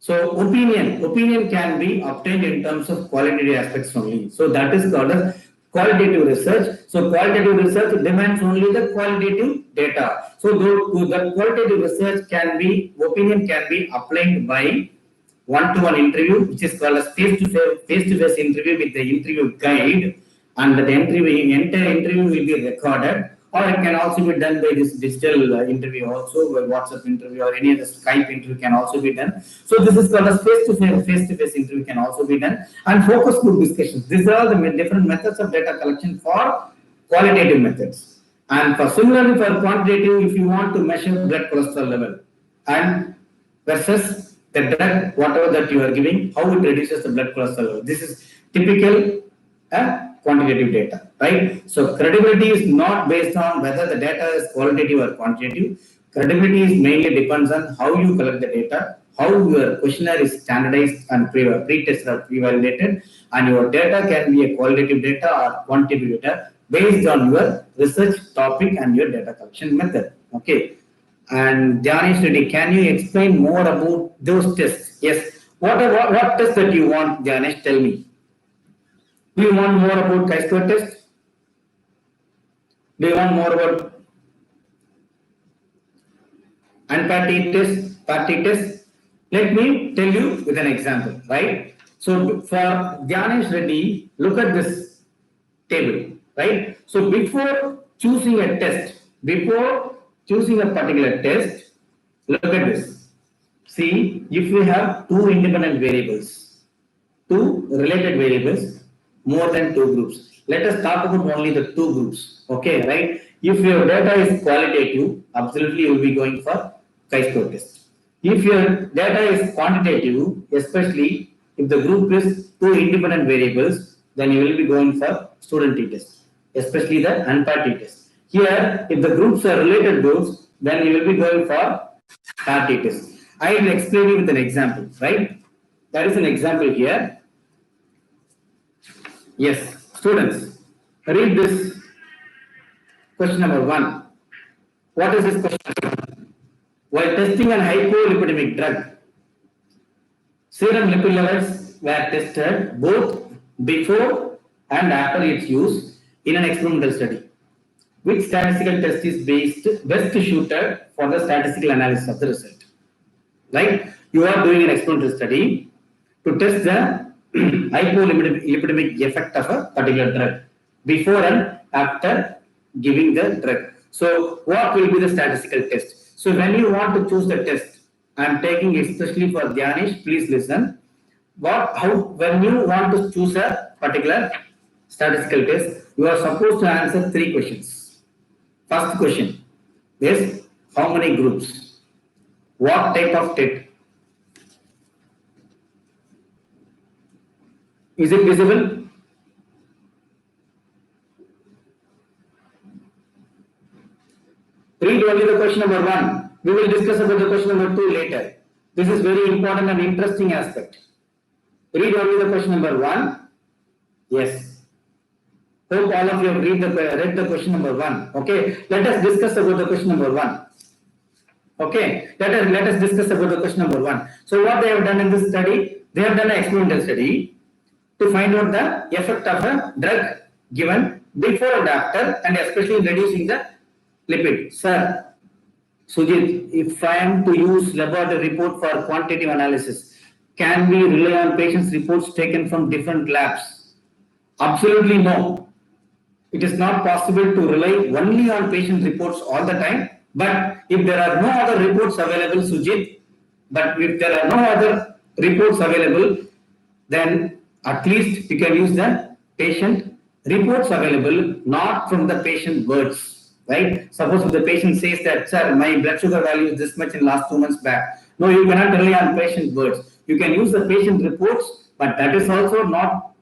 So opinion can be obtained in terms of qualitative aspects only. So that is called as qualitative research. So qualitative research demands only the qualitative data. So the qualitative research opinion can be applied by one-to-one interview, which is called as face-to-face interview with the interview guide, and the entire interview will be recorded. Or it can also be done by this digital interview also, by WhatsApp interview or any other Skype interview can also be done. So this is called as face-to-face interview can also be done. And focus group discussions. These are the different methods of data collection for qualitative methods. And similarly for quantitative, if you want to measure blood cholesterol level and versus the drug, whatever that you are giving, how it reduces the blood cholesterol level. This is typical quantitative data, right? So credibility is not based on whether the data is qualitative or quantitative. Credibility is mainly depends on how you collect the data, how your questionnaire is standardized and pre-tested or pre-validated, and your data can be a qualitative data or quantitative data based on your research topic and your data collection method. Okay. And Dhyanesh Reddy, can you explain more about those tests? Yes. What test that you want, Dhyanesh? Tell me. Do you want more about chi-square test? Do you want more about unparty test, party test? Let me tell you with an example, right? So for Dhyanesh Reddy, look at this table, right? So before choosing a test, before choosing a particular test, look at this. See, if we have two independent variables, two related variables, more than two groups. Let us talk about only the two groups, okay, right? If your data is qualitative, absolutely you will be going for chi-square test. If your data is quantitative, especially if the group is two independent variables, then you will be going for student t-test, especially the unpaired t-test. Here, if the groups are related groups, then you will be going for paired t-test. I will explain you with an example, right? That is an example here. Yes, students, read this question number 1. What is this question? While testing an hypolipidemic drug, serum lipid levels were tested both before and after its use in an experimental study. Which statistical test is best suited for the statistical analysis of the result? Right? You are doing an experimental study to test the hypolipidemic effect of a particular drug before and after giving the drug. So what will be the statistical test? So when you want to choose the test, I am taking especially for Dhyanesh, please listen. When you want to choose a particular statistical test, you are supposed to answer 3 questions. First question is how many groups? What type of test? Is it visible? Read only the question number 1. We will discuss about the question number 2 later. This is very important and interesting aspect. Read only the question number 1. Yes. Hope all of you have read the question number 1. Okay. Let us discuss about the question number 1. Okay. Let us discuss about the question number 1. So what they have done in this study? They have done an experimental study to find out the effect of a drug given before and after, and especially reducing the lipid. Sir, Sujit, if I am to use laboratory report for quantitative analysis, can we rely on patients' reports taken from different labs? Absolutely no. It is not possible to rely only on patient reports all the time. But if there are no other reports available, Sujit, then at least you can use the patient reports available, not from the patient words, right? Suppose if the patient says that, sir, my blood sugar value is this much in last 2 months back. No, you cannot rely on patient words. You can use the patient reports, but that is also not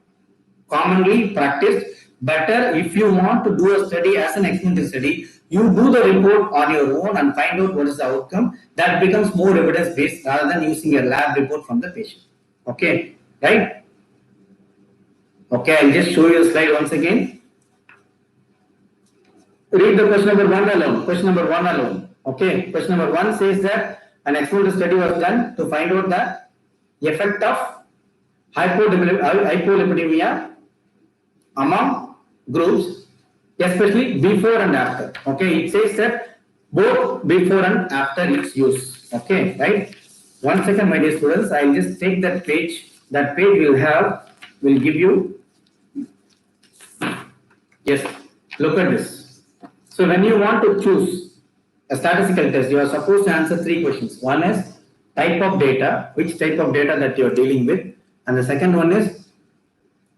commonly practiced. Better if you want to do a study as an experimental study, you do the report on your own and find out what is the outcome. That becomes more evidence based rather than using a lab report from the patient. Okay, right? Okay, I'll just show you a slide once again. Read the question number 1 alone. Question number 1 alone. Okay, question number 1 says that an experimental study was done to find out the effect of hypolipidemia among groups, especially before and after. Okay, it says that both before and after its use. Okay, right? 1 second, my dear students. I'll just take that page. That page will give you. Yes, look at this. So when you want to choose a statistical test, you are supposed to answer 3 questions. One is type of data, which type of data that you are dealing with, and the second one is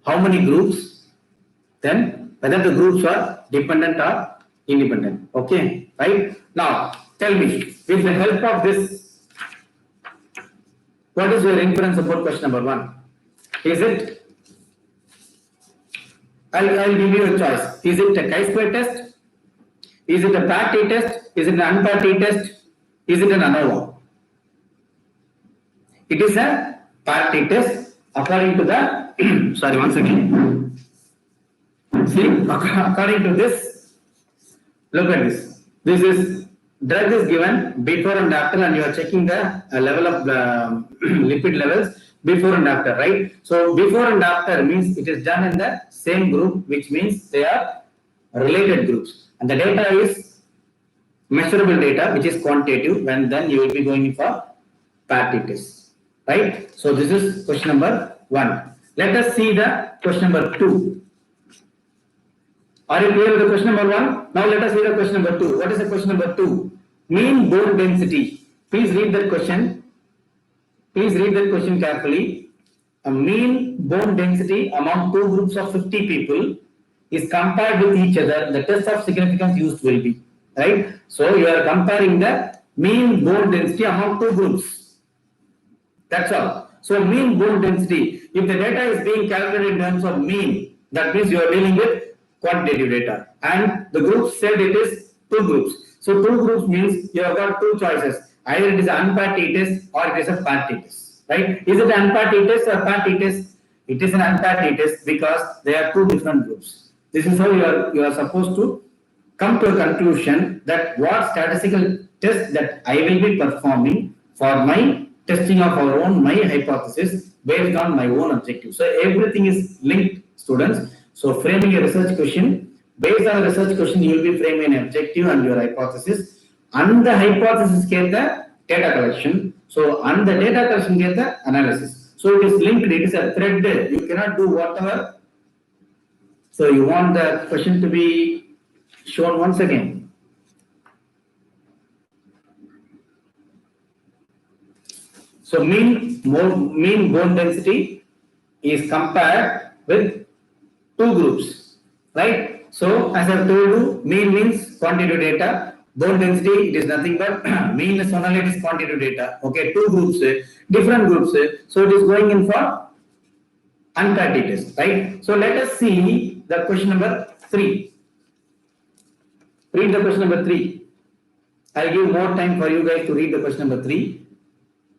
how many groups. Then whether the groups are dependent or independent. Okay, right? Now tell me, with the help of this, what is your inference about question number 1? Is it, I'll give you a choice. Is it a chi-square test? Is it a paired t-test? Is it an unpaired t-test? Is it an ANOVA? It is a paired t-test according to the sorry, once again. See, according to this, look at this. This is drug is given before and after, and you are checking the level of lipid levels before and after, right? So before and after means it is done in the same group, which means they are related groups, and the data is measurable data, which is quantitative. When then you will be going for parity test, right? So this is question number 1. Let us see the question number 2. Are you clear with the question number 1? Now let us see the question number 2. What is the question number 2? Mean bone density. Please read that question. Please read that question carefully. A mean bone density among two groups of 50 people is compared with each other. The test of significance used will be, right? So you are comparing the mean bone density among two groups. That's all. So mean bone density, if the data is being calculated in terms of mean, that means you are dealing with quantitative data, and the group said it is two groups. So two groups means you have got two choices. Either it is an unparity test or it is a parity test, right? Is it an unparity test or parity test? It is an unparity test because they are two different groups. This is how you are supposed to come to a conclusion that what statistical test that I will be performing for my testing of my hypothesis based on my own objective. So everything is linked, students. So framing a research question, based on a research question, you will be framing an objective and your hypothesis. And the hypothesis get the data collection. So and the data collection get the analysis. So it is linked, it is a thread. You cannot do whatever. So you want the question to be shown once again. So mean bone density is compared with two groups, right? So as I have told you, mean means quantitative data. Bone density, it is nothing but mean is only it is quantitative data. Okay, two groups, different groups. So it is going in for unparity test, right? So let us see the question number 3. Read the question number 3. I'll give more time for you guys to read the question number 3.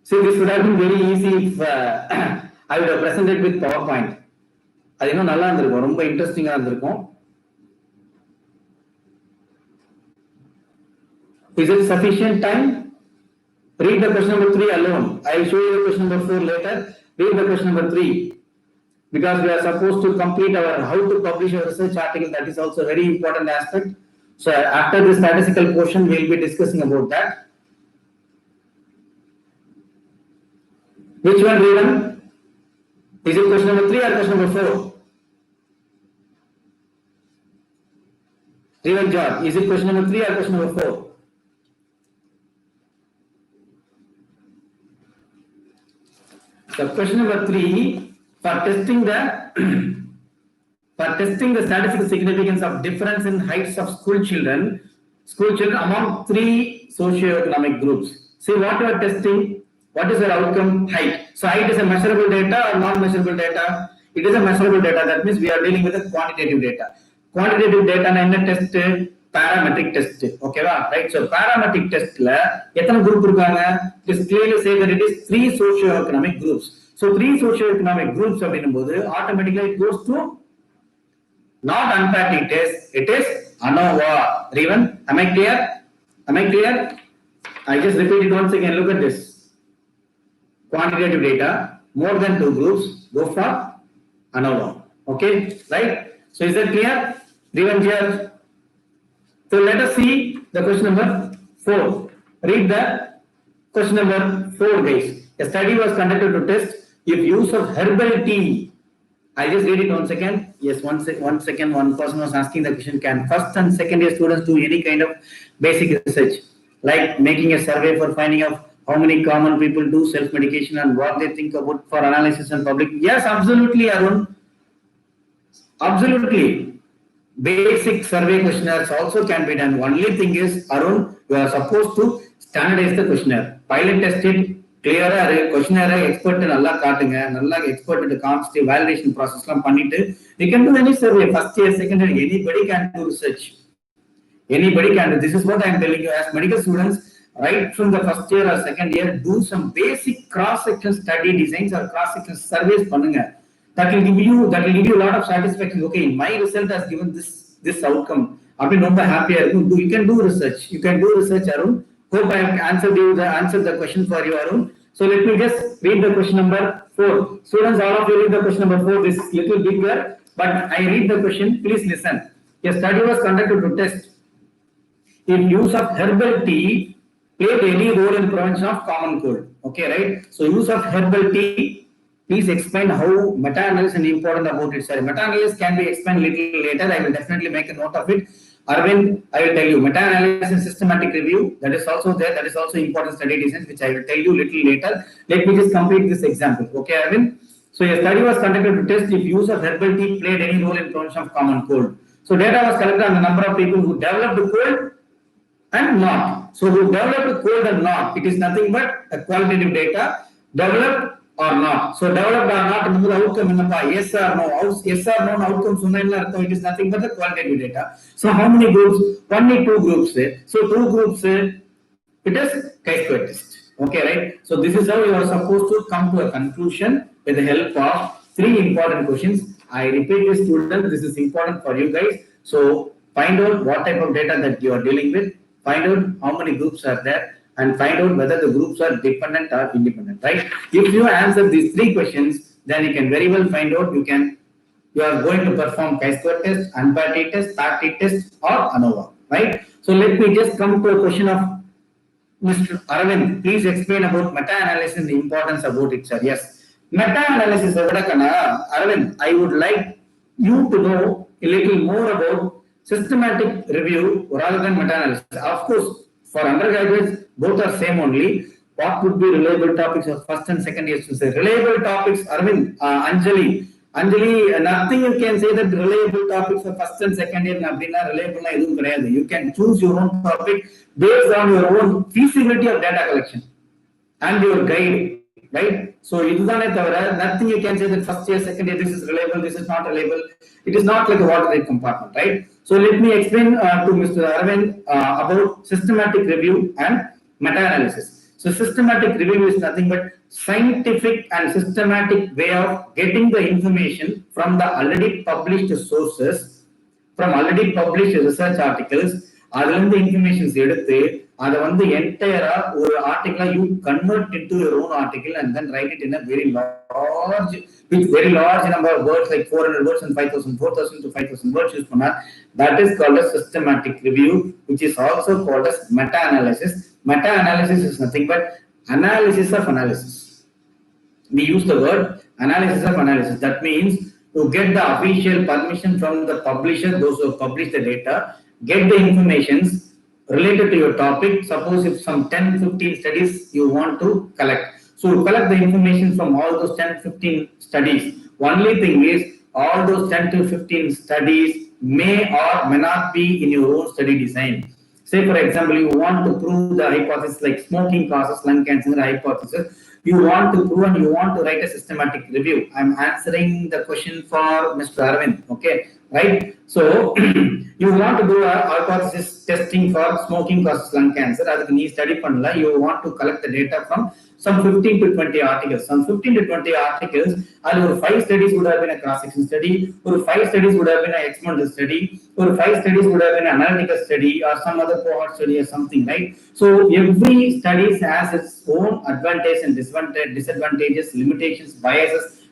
See, this would have been very easy if I would have presented with PowerPoint. அது இன்னும் நல்லா இருந்திருக்கும், ரொம்ப இன்ட்ரெஸ்டிங்கா இருந்திருக்கும். Is it sufficient time? Read the question number 3 alone. I will show you the question number 4 later. Read the question number 3. Because we are supposed to complete our how to publish a research article. That is also a very important aspect. So after the statistical portion, we will be discussing about that. Which one, Revan? Is it question number 3 or question number 4? Revan George, is it question number 3 or question number 4? So question number 3, for testing the statistical significance of difference in heights of school children among 3 socioeconomic groups. See what you are testing. What is your outcome? Height. So height is a measurable data or non-measurable data? It is a measurable data. That means we are dealing with a quantitative data. Quantitative data na enna test? Parametric test. Okay, right? So parametric test la ethana group irukanga? It is clearly say that it is 3 socioeconomic groups. So 3 socioeconomic groups அப்படினும்போது automatically it goes to not unparity test. It is ANOVA. Revan, am I clear? Am I clear? I just repeat it once again. Look at this. Quantitative data, more than 2 groups, go for ANOVA. Okay, right? So is that clear? Revan here. So let us see the question number 4. Read the question number 4, guys. A study was conducted to test if use of herbal tea. I just read it once again. Yes, one second. One person was asking the question: can first and second year students do any kind of basic research, like making a survey for finding out how many common people do self-medication and what they think about for analysis and public? Yes, absolutely, Arun. Absolutely. Basic survey questionnaires also can be done. Only thing is, Arun, you are supposed to standardize the questionnaire. Pilot tested, clear questionnaire, expert nalla kaatunga, nalla expert quantitative validation process lam pannittu. You can do any survey, first year, second year, anybody can do research. Anybody can do. This is what I am telling you. As medical students, right from the first year or second year, do some basic cross-section study designs or cross-section surveys pannunga. that will give you a lot of satisfaction. Okay, my result has given this outcome. Abhi nomba happy. You can do research. Arun. Hope I have answered the question for you, Arun. So let me just read the question number 4. Students, all of you read the question number 4. This is little bigger, but I read the question. Please listen. A study was conducted to test if use of herbal tea played any role in prevention of common cold. Okay, right? So use of herbal tea. Please explain how meta-analysis is important about it. Sorry, meta-analysis can be explained little later. I will definitely make a note of it. Arvind, I will tell you meta-analysis and systematic review. That is also there. That is also important study design, which I will tell you little later. Let me just complete this example. Okay, Arvind. So a study was conducted to test if use of herbal tea played any role in prevention of common cold. So data was collected on the number of people who developed the cold and not. So who developed cold and not, it is nothing but a qualitative data, developed or not. So developed or not, outcome yes or no, yes or no outcome, it is nothing but the qualitative data. So how many groups? Only 2 groups. So 2 groups, it is chi-square test. Okay, right? So this is how you are supposed to come to a conclusion with the help of 3 important questions. I repeat this, students, this is important for you guys. So find out what type of data that you are dealing with, find out how many groups are there, and find out whether the groups are dependent or independent, right? If you answer these 3 questions, then you can very well find out you are going to perform chi-square test, unpaired t test, packed t test, or ANOVA, right? So let me just come to a question of Mr. Arvind. Please explain about meta-analysis and the importance about it, sir. Yes, meta-analysis, Arvind, I would like you to know a little more about systematic review rather than meta-analysis. Of course, for undergraduates, both are same only. What would be reliable topics of first and second years to say? Reliable topics, Arvind, Anjali, nothing you can say that reliable topics for first and second year, reliable. You can choose your own topic based on your own feasibility of data collection and your guide, right? So nothing you can say that first year, second year, this is reliable, this is not reliable. It is not like a watertight compartment, right? So let me explain to Mr. Arvind about systematic review and meta-analysis. So systematic review is nothing but scientific and systematic way of getting the information from the already published sources, from already published research articles. The information entire article you convert into your own article and then write it in a very large number of words, like 400 words and 4,000 to 5,000 words use panna. That is called as systematic review, which is also called as meta-analysis. Meta-analysis is nothing but analysis of analysis. We use the word analysis of analysis. That means to get the official permission from the publisher, those who publish the data, get the informations related to your topic. Suppose if some 10-15 studies you want to collect. So collect the information from all those 10-15 studies. Only thing is, all those 10-15 studies may or may not be in your own study design. Say for example, you want to prove the hypothesis like smoking causes lung cancer hypothesis. You want to prove and you want to write a systematic review. I'm answering the question for Mr. Arvind. Okay, right? So you want to do a hypothesis testing for smoking causes lung cancer. As you study panla, you want to collect the data from some 15 to 20 articles. Some 15 to 20 articles, 5 studies would have been a cross-section study, or 5 studies would have been an experimental study, or 5 studies would have been an analytical study, or some other cohort study or something, right? So every study has its own advantages and disadvantages, limitations, biases.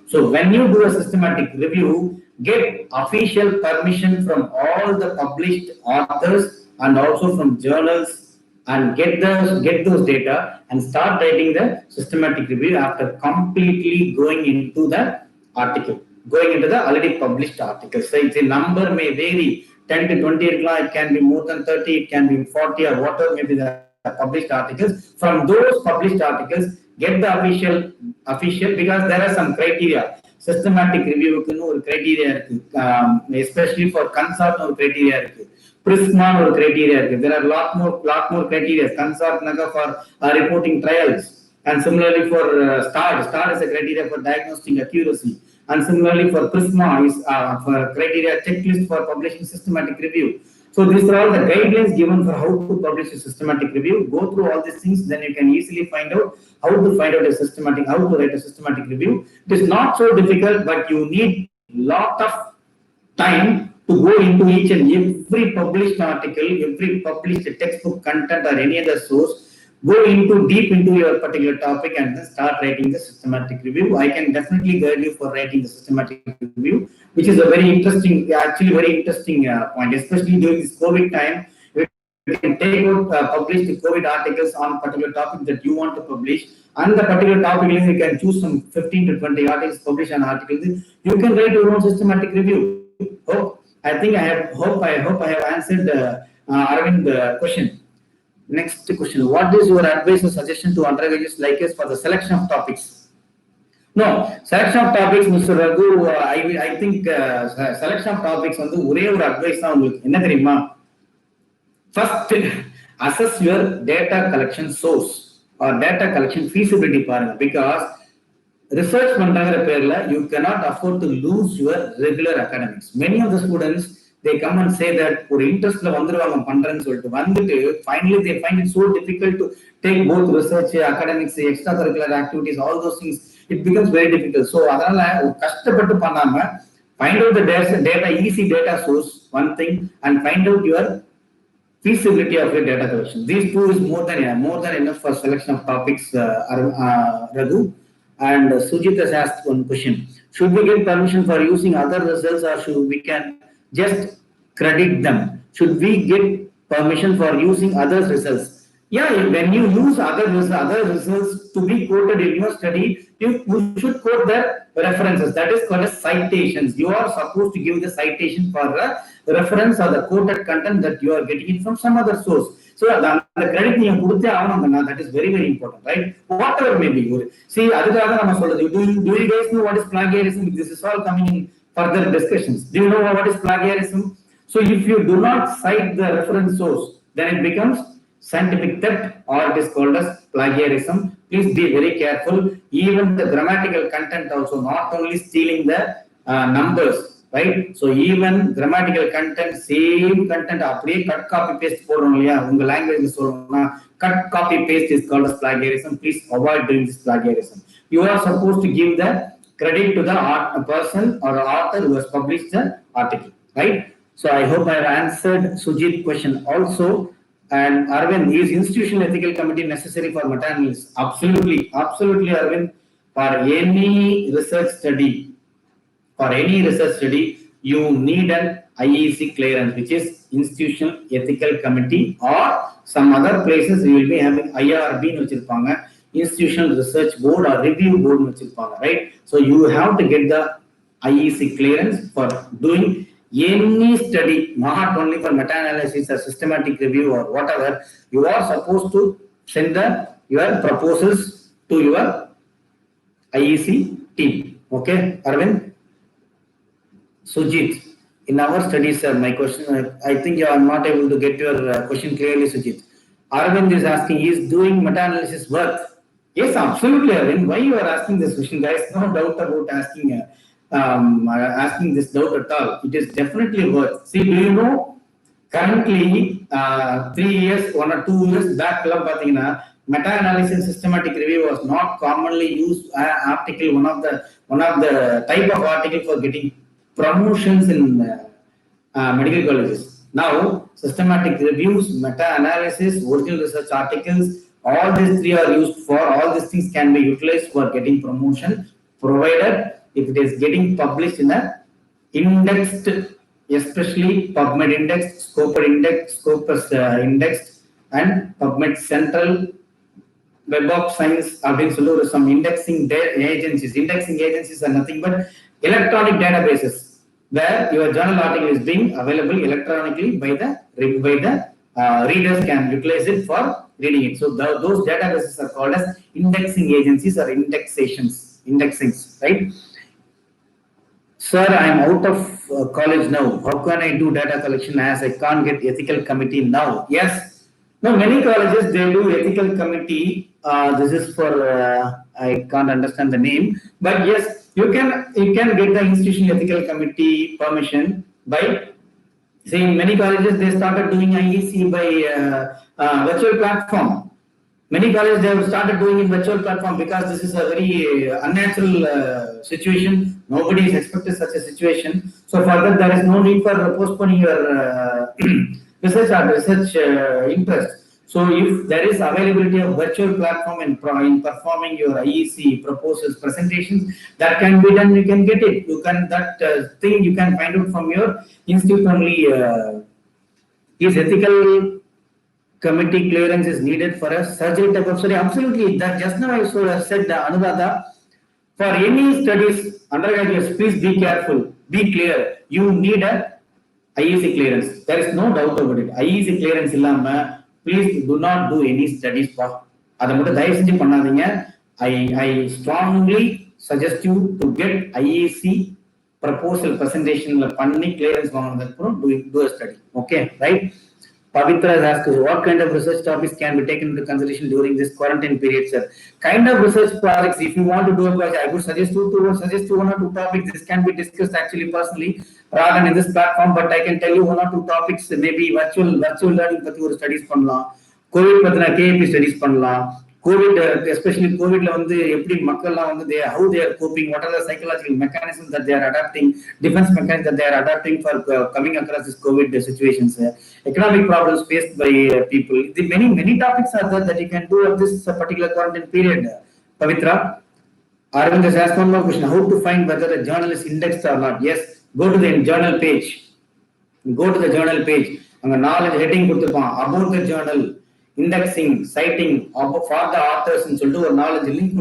So when you do a systematic review, get official permission from all the published authors and also from journals, and get those data and start writing the systematic review after completely going into the article, going into the already published article. So the number may vary, 10 to 20, it can be more than 30, it can be 40 or whatever may be the published articles. From those published articles, get the official, because there are some criteria. Systematic review criteria, especially for consort criteria. Prisma criteria. There are lot more criteria. Consort for reporting trials, and similarly for STAR is a criteria for diagnostic accuracy, and similarly for Prisma is for criteria checklist for publishing systematic review. So these are all the guidelines given for how to publish a systematic review. Go through all these things, then you can easily find out how to find out a systematic, how to write a systematic review. It is not so difficult, but you need lot of time to go into each and every published article, every published textbook content or any other source. Go into deep into your particular topic and then start writing the systematic review. I can definitely guide you for writing the systematic review, which is a very interesting, actually very interesting point, especially during this COVID time. You can take out publish the COVID articles on particular topic that you want to publish, and the particular topic you can choose some 15 to 20 articles, publish an article. You can write your own systematic review. I think I hope I have answered Arvind question. Next question: what is your advice or suggestion to undergraduates like us for the selection of topics? No, selection of topics, Mr. Raghu. I think selection of topics on the ஒரே ஒரு advice தான் உங்களுக்கு என்ன தெரியுமா? First, assess your data collection source or data collection feasibility பாருங்க, because research பண்றங்கிற பேர்ல you cannot afford to lose your regular academics. Many of the students, they come and say that ஒரு இன்ட்ரெஸ்ட்ல வந்துருவாங்க பண்றேன்னு சொல்லிட்டு வந்துட்டு finally they find it so difficult to take both research, academics, extracurricular activities, all those things. It becomes very difficult. So அதனால கஷ்டப்பட்டு பண்ணாம find out the data, easy data source, one thing, and find out your feasibility of your data collection. These two is more than enough for selection of topics, Raghu. And Sujit has asked one question: should we get permission for using other results, or should we can just credit them? Should we get permission for using others' results? Yeah, when you use other results to be quoted in your study, you should quote the references. That is called as citations. You are supposed to give the citation for the reference or the quoted content that you are getting it from some other source. So the credit you put that is very, very important, right? Whatever may be. See, do you guys know what is plagiarism? This is all coming in further discussions. Do you know what is plagiarism? So if you do not cite the reference source, then it becomes scientific theft, or it is called as plagiarism. Please be very careful. Even the grammatical content also, not only stealing the numbers, right? So even grammatical content, same content, அப்படியே cut copy paste போடுறோம் இல்லையா, உங்க லாங்குவேஜ்ல சொல்லணும்னா cut copy paste is called as plagiarism. Please avoid doing this plagiarism. You are supposed to give the credit to the person or author who has published the article, right? So I hope I have answered Sujit's question also. And Arvind, is institutional ethical committee necessary for meta-analysis? Absolutely, Arvind. For any research study, you need an IEC clearance, which is Institutional Ethical Committee, or some other places you will be having IRB, Institutional Research Board or Review Board, right? So you have to get the IEC clearance for doing any study, not only for meta-analysis or systematic review or whatever. You are supposed to send your proposals to your IEC team. Okay, Arvind? Sujit, in our studies, sir, my question, I think you are not able to get your question clearly, Sujit. Arvind is asking, is doing meta-analysis worth? Yes, absolutely, Arvind. Why you are asking this question, guys? No doubt about asking this doubt at all. It is definitely worth. See, do you know, currently, 3 years, 1 or 2 years back, meta-analysis systematic review was not commonly used article, one of the type of article for getting promotions in medical colleges. Now, systematic reviews, meta-analysis, original research articles, all these three are used for, all these things can be utilized for getting promotion, provided if it is getting published in a indexed, especially PubMed index, Scopus indexed, and PubMed Central, Web of Science, some indexing agencies. Indexing agencies are nothing but electronic databases where your journal article is being available electronically by the readers can utilize it for reading it. So those databases are called as indexing agencies or indexings, right? Sir, I am out of college now. How can I do data collection as I can't get ethical committee now? Yes. No, many colleges, they do ethical committee. This is for, I can't understand the name, but yes, you can get the institutional ethical committee permission by See, in many colleges, they started doing IEC by virtual platform. Many colleges, they have started doing in virtual platform because this is a very unnatural situation. Nobody is expected such a situation. So for that, there is no need for postponing your research or research interest. So if there is availability of virtual platform in performing your IEC proposals, presentations, that can be done, you can get it. You can, that thing you can find out from your institute only. Is ethical committee clearance is needed for a surgery type of study? Absolutely. That just now I said, Anuvada, for any studies, undergraduates, please be careful, be clear. You need a IEC clearance. There is no doubt about it. IEC clearance illama, please do not do any studies. I strongly suggest you to get IEC proposal presentation clearance do a study. Okay, right? Pavitra has asked us, what kind of research topics can be taken into consideration during this quarantine period, sir? Kind of research projects, if you want to do a project, I would suggest you to suggest one or two topics. This can be discussed actually personally rather than in this platform, but I can tell you one or two topics, maybe virtual learning studies பண்ணலாம், COVID பத்தின KP studies பண்ணலாம், COVID, especially COVID how they are coping, what are the psychological mechanisms that they are adapting, defense mechanisms that they are adapting for coming across this COVID situations, economic problems faced by people. Many topics are there that you can do at this particular quarantine period. Pavitra, Arvind has asked one more question: how to find whether a journal is indexed or not? Yes, go to the journal page. Go to the journal page. Knowledge heading about the journal. Indexing, citing for the authors and so knowledge link.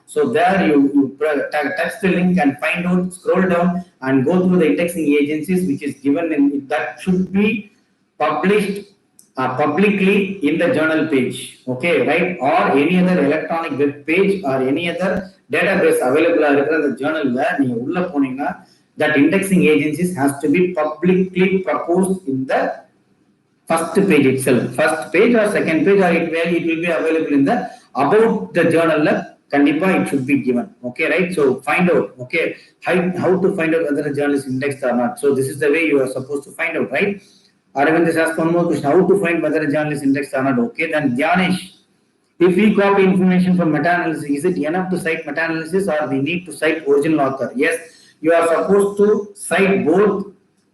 So there you touch the link and find out, scroll down and go through the indexing agencies which is given in that should be published publicly in the journal page. Okay, right? Or any other electronic web page or any other database available in the journal where that indexing agencies has to be publicly proposed in the first page itself, first page or second page, or it will be available in the about the journal. Kandipa, it should be given. Okay, right? So find out. Okay, how to find out whether a journal is indexed or not. So this is the way you are supposed to find out, right? Aravind has asked one more question: how to find whether a journal is indexed or not? Okay, then Dhyanesh, if we copy information from meta-analysis, is it enough to cite meta-analysis or we need to cite original author? Yes, you are supposed to cite both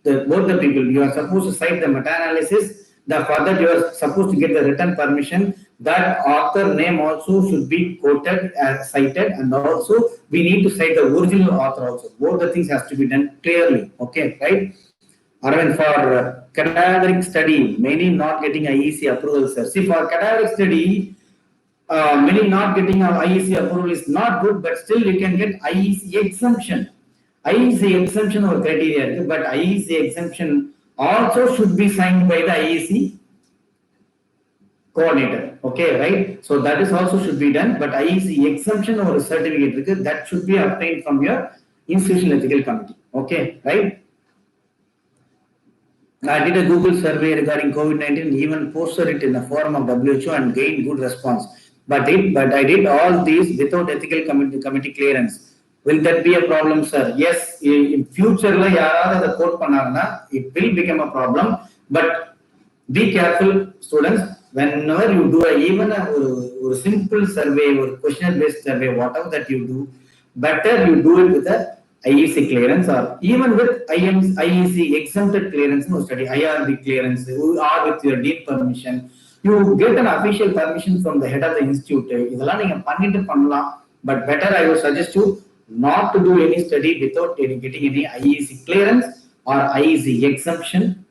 the people. You are supposed to cite the meta-analysis. For that, you are supposed to get the written permission. That author name also should be quoted as cited, and also we need to cite the original author also. Both the things has to be done clearly. Okay, right? Arvind, for cadaveric study, many not getting IEC approval, sir. See, for cadaveric study, many not getting IEC approval is not good, but still you can get IEC exemption. IEC exemption or criteria, but IEC exemption also should be signed by the IEC coordinator. Okay, right? So that is also should be done, but IEC exemption or a certificate that should be obtained from your institutional ethical committee. Okay, right? I did a Google survey regarding COVID-19, even posted it in the forum of WHO and gained good response. But I did all these without ethical committee clearance. Will that be a problem, sir? Yes, in future, it will become a problem. But be careful, students. Whenever you do even a simple survey or questionnaire-based survey, whatever that you do, better you do it with a IEC clearance or even with IEC exempted clearance, no study, IRB clearance, or with your deed permission. You get an official permission from the head of the institute. But better I would suggest you not to do any study without getting any IEC clearance or IEC exemption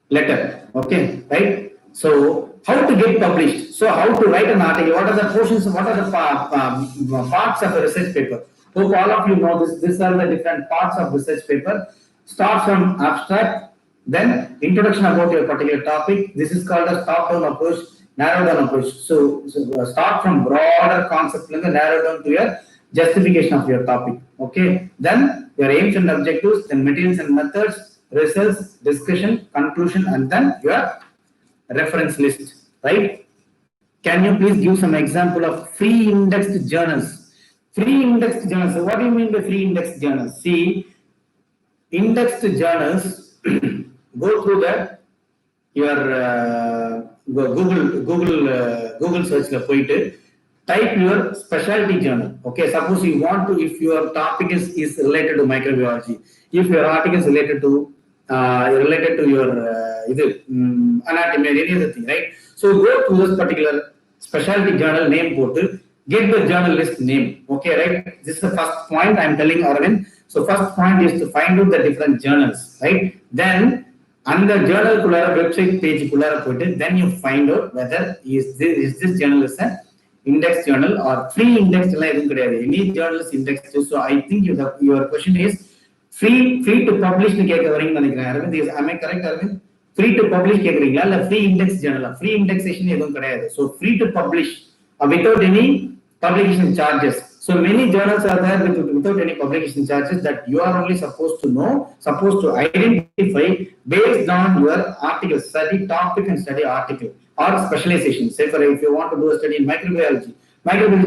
letter. Okay, right? So how to get published? So how to write an article? What are the portions? What are the parts of a research paper? Hope all of you know this. These are the different parts of research paper. Start from abstract, then introduction about your particular topic. This is called a top-down approach, narrow-down approach. So start from broader concept and then narrow down to your justification of your topic. Okay. Then your aims and objectives, then materials and methods, results, discussion, conclusion, and then your reference list. Right? Can you please give some example of free indexed journals? Free indexed journals. So what do you mean by free indexed journals? See, indexed journals, go through your Google search la poitu type your specialty journal. Okay, suppose you want to, if your topic is related to microbiology, if your article is related to your anatomy or any other thing, right? So go to this particular specialty journal name போட்டு get the journalist name. Okay, right? This is the first point I am telling Arvind. So first point is to find out the different journals, right? Then under journal kulara website page kulara போட்டு then you find out whether is this journal is an index journal or free index la edum kediyadu. Any journal is indexed. So I think your question is free to publish nu kekka varinga nenikiren Arvind. Am I correct Arvind? Free to publish கேக்குறீங்களா இல்ல free index journal? Free indexation எதுவும் கிடையாது. So free to publish without any publication charges. So many journals are there without any publication charges that you are only supposed to know, supposed to identify based on your article, study topic and study article or specialization. Say for if you want to do a study in microbiology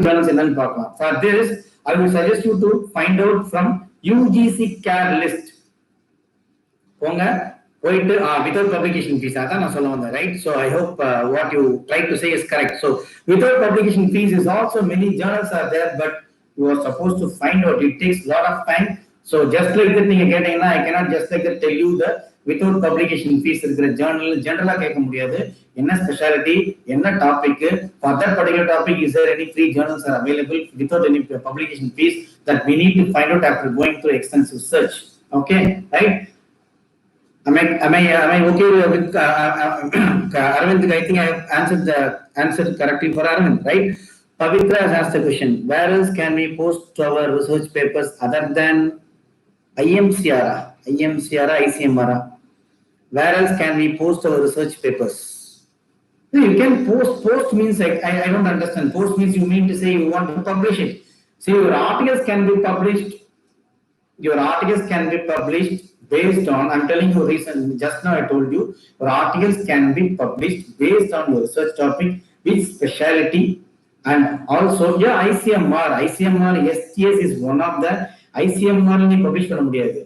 journals என்னன்னு பார்க்கலாம். For this, I will suggest you to find out from UGC CAD list. போங்க போயிட்டு without publication fees அதான் நான் சொல்ல வந்தேன், right? So I hope what you try to say is correct. So without publication fees is also many journals are there, but you are supposed to find out. It takes a lot of time. So just like that நீங்க கேட்டீங்கன்னா I cannot just like that tell you the without publication fees இருக்கிற journal generally கேட்க முடியாது. என்ன speciality, என்ன topic, for that particular topic is there any free journals are available without any publication fees that we need to find out after going through extensive search. Okay, right? Am I okay with Arvind? I think I have answered correctly for Arvind, right? Pavitra has asked a question. Where else can we post our research papers other than IMCR, ICMR? Where else can we post our research papers? You can post. Post means I don't understand. Post means you mean to say you want to publish it. See, your articles can be published. Your articles can be published based on, I'm telling you reason, just now I told you, your articles can be published based on your research topic, which specialty, and also ICMR STS is one of the ICMR ni publish பண்ண முடியாது.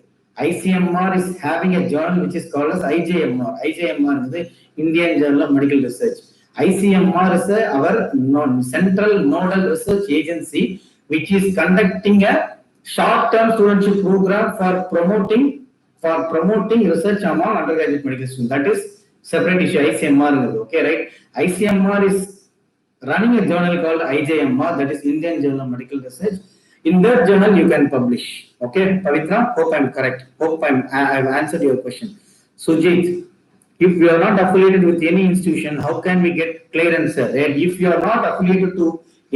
ICMR is having a journal which is called as IJMR. IJMR is the Indian Journal of Medical Research. ICMR is our central nodal research agency which is conducting a short-term studentship program for promoting research among undergraduate medical students. That is separate issue. ICMR, okay, right? ICMR is running a journal called IJMR, that is Indian Journal of Medical Research. In that journal you can publish. Okay, Pavitra, hope I'm correct. Hope I've answered your question. Sujit, if you are not affiliated with any institution, how can we get clearance? If you are not affiliated to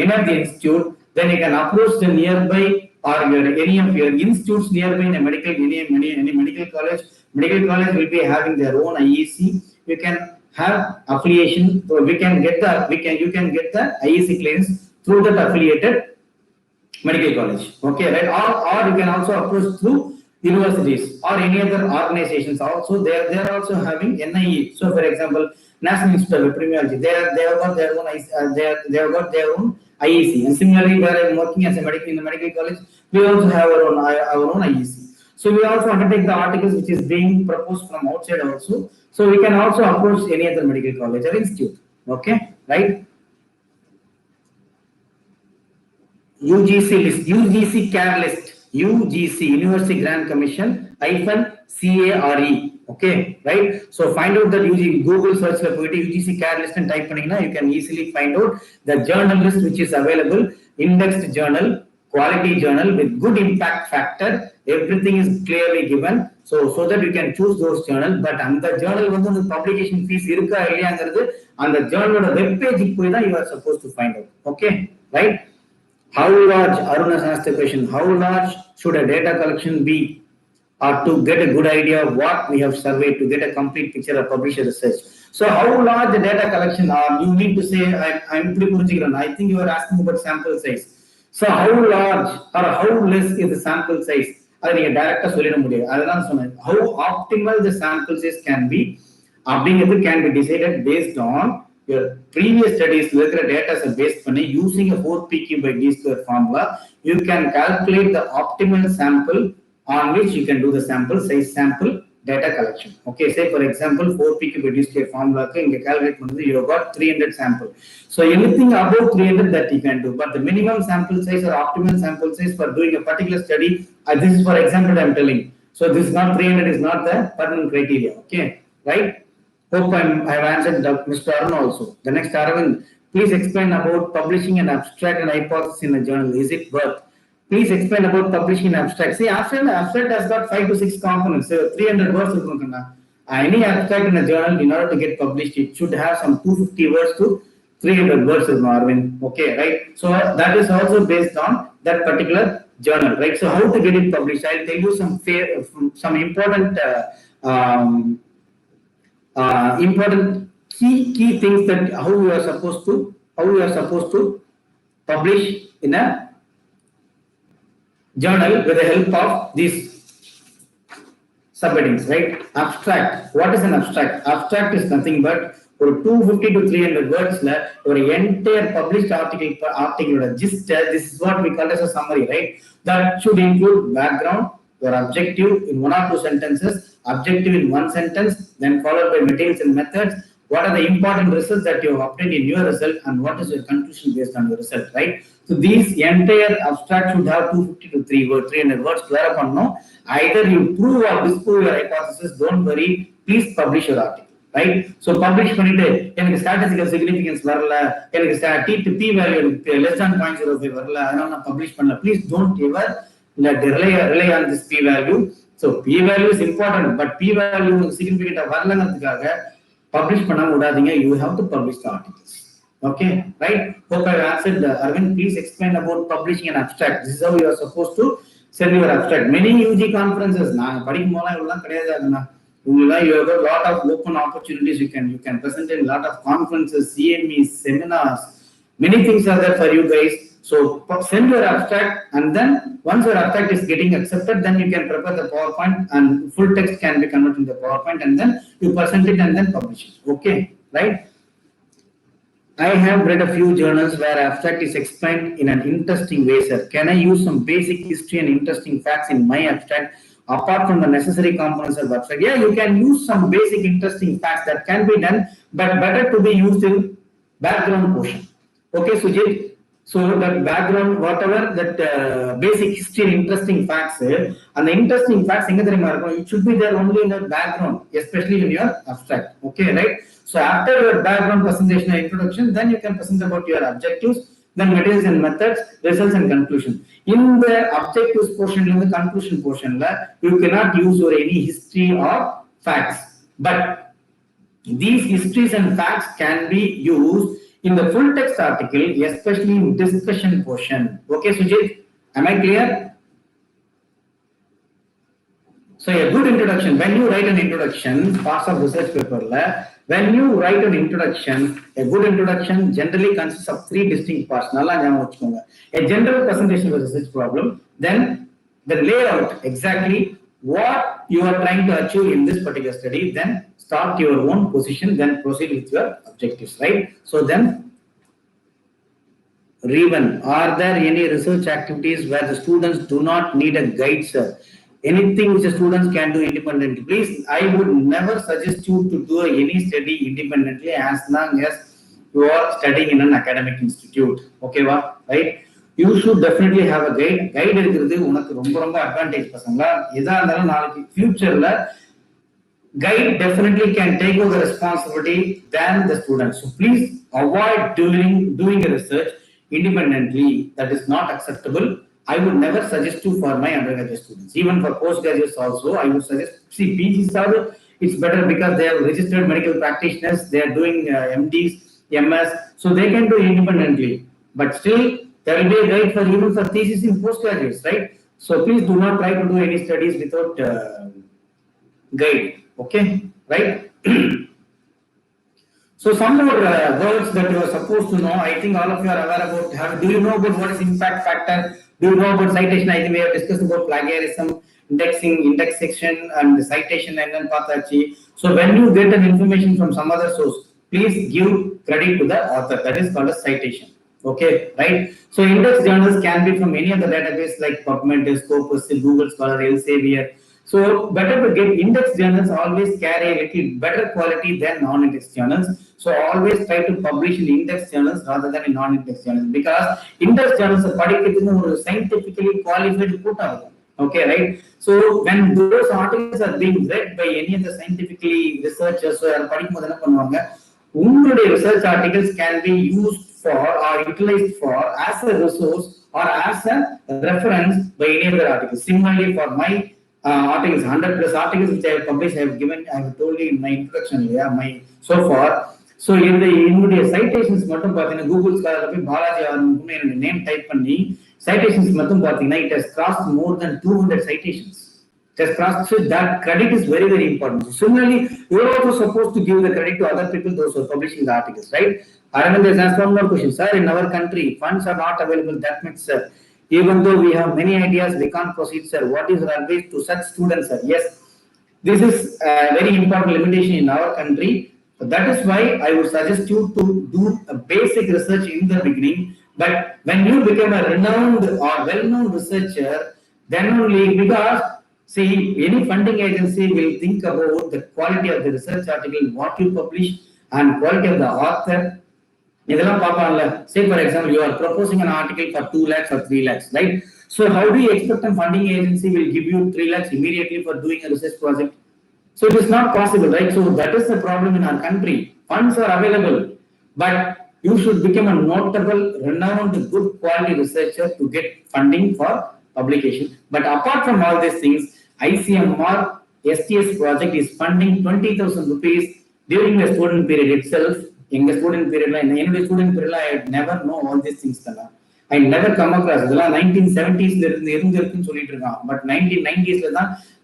any of the institute, then you can approach the nearby or any of your institutes nearby in a any medical college. Medical college will be having their own IEC. You can have affiliation. So you can get the IEC clearance through that affiliated medical college. Okay, right? Or you can also approach through universities or any other organizations. Also, they are also having NIE. So, for example, National Institute of Epidemiology, they have got their own IEC. And similarly, where I'm working as in the medical college, we also have our own IEC. So we also undertake the articles which is being proposed from outside also. So we can also approach any other medical college or institute. Okay, right? UGC list, UGC CAR list, UGC University Grant Commission -CARE. Okay, right? So find out that using Google search UGC CAR list and type panina, you can easily find out the journal list which is available, indexed journal, quality journal with good impact factor. Everything is clearly given. So that you can choose those journals. But on the journal, the publication fees irukka illaiyangiradhu on the journal web page ku da you are supposed to find out. Okay, right? How large, Arun has asked the question, how large should a data collection be to get a good idea of what we have surveyed, to get a complete picture of publisher research? So how large the data collection are, you need to say, I think you are asking about sample size. So how large or how less is the sample size? How optimal the sample size can be decided based on your previous studies. Data is based on using a 4pq by d square formula. You can calculate the optimal sample on which you can do the sample size, sample data collection. Okay, say for example, 4p cube reduced to a formula, calculate you have got 300 sample. So anything above 300 that you can do, but the minimum sample size or optimal sample size for doing a particular study, this is for example I'm telling. So this is not 300 is not the permanent criteria. Okay, right? Hope I have answered Mr. Arun also. The next Arvind, please explain about publishing an abstract and hypothesis in a journal. Is it worth? Please explain about publishing an abstract. See, abstract has got 5 to 6 components. So 300 words. Any abstract in a journal, in order to get published, it should have some 250 words to 300 words, Arvind. Okay, right? So that is also based on that particular journal, right? So how to get it published? I'll tell you some important important key things that how you are supposed to publish in a journal with the help of these subheadings, right? Abstract. What is an abstract? Abstract is nothing but for 250 to 300 words or entire published article gist. This is what we call as a summary, right? That should include background, your objective in 1 or 2 sentences, objective in 1 sentence, then followed by materials and methods. What are the important results that you have obtained in your result, and what is your conclusion based on your result, right? So these entire abstract should have 250 to 300 words. Clear upon no. Either you prove or disprove your hypothesis. Don't worry. Please publish your article, right? So publish பண்ணிட்டு எனக்கு statistical significance வரல, எனக்கு p value less than 0.05 வரல, அதனால நான் publish பண்ணல. Please don't ever rely on this p value. So p value is important, but p value significant வரலங்கிறதுக்காக publish பண்ணாம விடாதீங்க. You have to publish the articles. Okay, right? Hope I answered. Arvind, please explain about publishing an abstract. This is how you are supposed to send your abstract. Many UG conferences, படிக்கும் போதெல்லாம் இதெல்லாம் கிடையாதுன்னா, you have got a lot of open opportunities. You can present in a lot of conferences, CMEs, seminars. Many things are there for you guys. So send your abstract, and then once your abstract is getting accepted, then you can prepare the PowerPoint, and full text can be converted into PowerPoint, and then you present it and then publish it. Okay, right? I have read a few journals where abstract is explained in an interesting way, sir. Can I use some basic history and interesting facts in my abstract apart from the necessary components of abstract? Yeah, you can use some basic interesting facts. That can be done, but better to be used in background portion. Okay, Sujit. So that background, whatever that basic history and interesting facts, and the interesting facts, it should be there only in the background, especially in your abstract. Okay, right? So after your background presentation and introduction, then you can present about your objectives, then materials and methods, results and conclusion. In the objectives portion, in the conclusion portion, you cannot use any history or facts, but these histories and facts can be used in the full text article, especially in discussion portion. Okay, Sujit, am I clear? So a good introduction, when you write an introduction, parts of research paper, when you write an introduction, a good introduction generally consists of 3 distinct parts. A general presentation of the research problem, then the layout, exactly what you are trying to achieve in this particular study, then start your own position, then proceed with your objectives, right? So then, Revan, are there any research activities where the students do not need a guide, sir? Anything which the students can do independently. Please, I would never suggest you to do any study independently as long as you are studying in an academic institute. Okay, right? You should definitely have a guide. Guide is ரொம்ப advantage பசங்களா. எதா இருந்தாலும் நாளைக்கு futureல guide definitely can take over the responsibility than the students. So please avoid doing a research independently. That is not acceptable. I would never suggest to for my undergraduate students. Even for postgraduates also, I would suggest, see, PGs are, it's better because they are registered medical practitioners, they are doing MDs, MS, so they can do independently. But still, there will be a guide for even for thesis in postgraduates, right? So please do not try to do any studies without guide. Okay, right? So some more words that you are supposed to know. I think all of you are aware about. Do you know about what is impact factor? Do you know about citation? I think we have discussed about plagiarism, indexing, index section, and the citation, and then pathachi. So when you get an information from some other source, please give credit to the author. That is called a citation. Okay, right? So index journals can be from any other database like PubMed, Scopus, Google Scholar, Elsevier. So better to get index journals always carry a little better quality than non-index journals. So always try to publish in index journals rather than in non-index journals, because index journals are scientifically qualified put. Okay, right? So when those articles are being read by any of the scientifically researchers or research articles can be used for or utilized for as a resource or as a reference by any other article. Similarly, for my articles, 100 plus articles which I have published, I have told you in my introduction, so far. So in the citations, Google Scholar, Balaji Arumugam name type panni, citations it has crossed more than 200 citations. Just cross, so that credit is very, very important. So similarly, you are also supposed to give the credit to other people, those who are publishing the articles, right? Arvind has asked one more question. Sir, in our country, funds are not available. That means, sir, even though we have many ideas, we can't proceed, sir. What is your advice to such students, sir? Yes, this is a very important limitation in our country. So that is why I would suggest you to do a basic research in the beginning. But when you become a renowned or well-known researcher, then only, because see, any funding agency will think about the quality of the research article, what you publish, and quality of the author. Say, for example, you are proposing an article for 2 lakhs or 3 lakhs, right? So, how do you expect a funding agency will give you 3 lakhs immediately for doing a research project? So, it is not possible, right? So, that is the problem in our country. Funds are available, but you should become a notable, renowned, good quality researcher to get funding for publication. But apart from all these things, ICMR STS project is funding 20,000 rupees during the student period itself. In the student period, I never know all these things. I never come across. 1970s, but 1990s,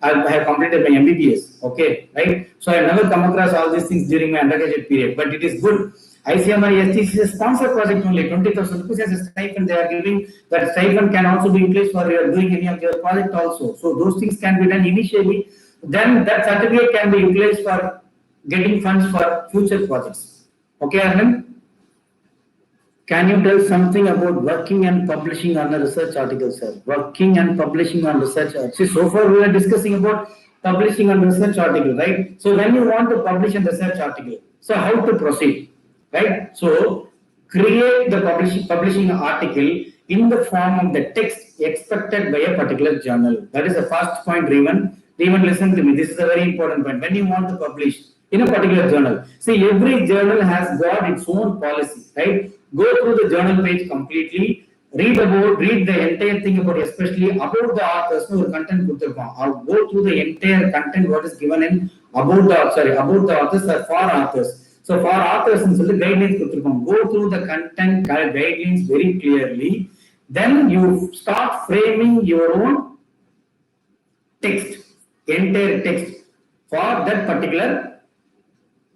I have completed my MBBS. Okay, right? So I never come across all these things during my undergraduate period, but it is good. ICMR STS is a sponsor project only. 20,000 rupees as a stipend they are giving. That stipend can also be in place for your doing any of your project also. So those things can be done initially. Then that certificate can be utilized for getting funds for future projects. Okay, Arvind? Can you tell something about working and publishing on a research article, sir? Working and publishing on research article. See, so far we are discussing about publishing on research article, right? So when you want to publish a research article, so how to proceed, right? So create the publishing article in the form of the text expected by a particular journal. That is the first point, Raymond. Raymond, listen to me. This is a very important point. When you want to publish in a particular journal, see, every journal has got its own policy, right? Go through the journal page completely, read the entire thing about, especially about the authors, content, or go through the entire content what is given in about the authors or for authors. So for authors, the guidelines, go through the content guidelines very clearly. Then you start framing your own text, entire text for that particular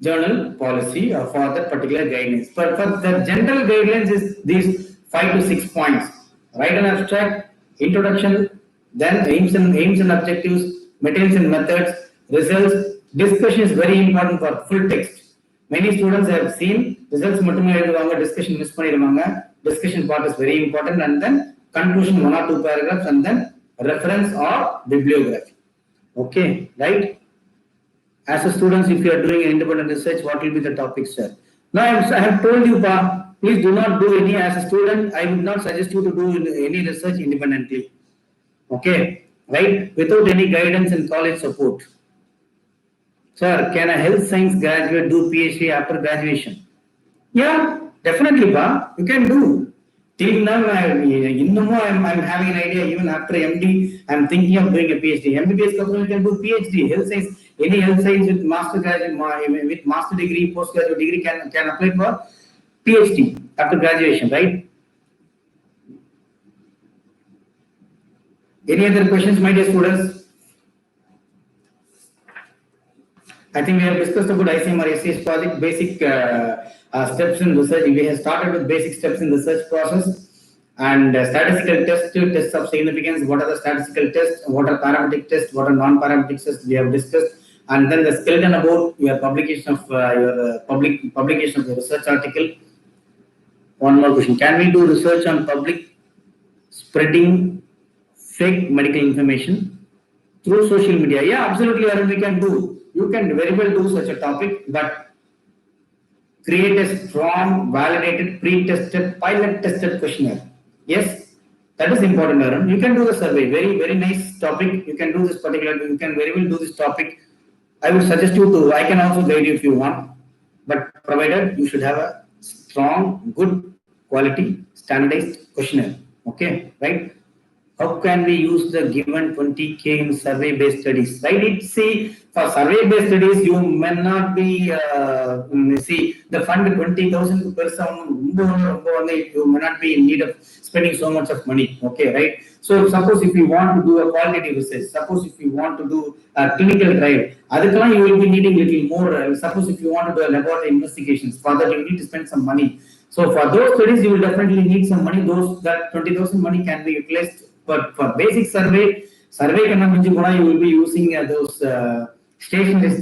journal policy or for that particular guidelines. But for the general guidelines is these 5 to 6 points. Write an abstract, introduction, then aims and objectives, materials and methods, results. Discussion is very important for full text. Many students have seen results discussion miss panniruvanga. Discussion part is very important, and then conclusion 1 or 2 paragraphs, and then reference or bibliography. Okay, right? As a student, if you are doing independent research, what will be the topic, sir? Now, I have told you, please do not do any. As a student, I would not suggest you to do any research independently. Okay, right? Without any guidance and college support. Sir, can a health science graduate do PhD after graduation? Yeah, definitely, you can do. Till now, I'm having an idea. Even after MD, I'm thinking of doing a PhD. MBBS couple can do PhD. Health science, any health science with master degree, postgraduate degree can apply for PhD after graduation, right? Any other questions, my dear students? I think we have discussed about ICMR STS project, basic steps in research. We have started with basic steps in research process and statistical tests of significance. What are the statistical tests? What are parametric tests? What are non-parametric tests? We have discussed, and then the skeleton about your publication of your publication of the research article. One more question. Can we do research on public spreading fake medical information through social media? Yeah, absolutely, Arun, we can do. You can very well do such a topic, but create a strong, validated, pre-tested, pilot-tested questionnaire. Yes, that is important, Arun. You can do the survey. Very, very nice topic. You can do this particular. You can very well do this topic. I would suggest you to. I can also guide you if you want, but provided you should have a strong, good quality, standardized questionnaire. Okay, right? How can we use the given 20K in survey-based studies? Right? See, for survey-based studies, you may not be, see, the fund 20,000 per you may not be in need of spending so much of money. Okay, right? So, suppose if you want to do a qualitative research, suppose if you want to do a clinical trial, you will be needing little more. Suppose if you want to do a laboratory investigations, for that you need to spend some money. So, for those studies, you will definitely need some money. That 20,000 money can be utilized. But for basic survey you will be using those stationaries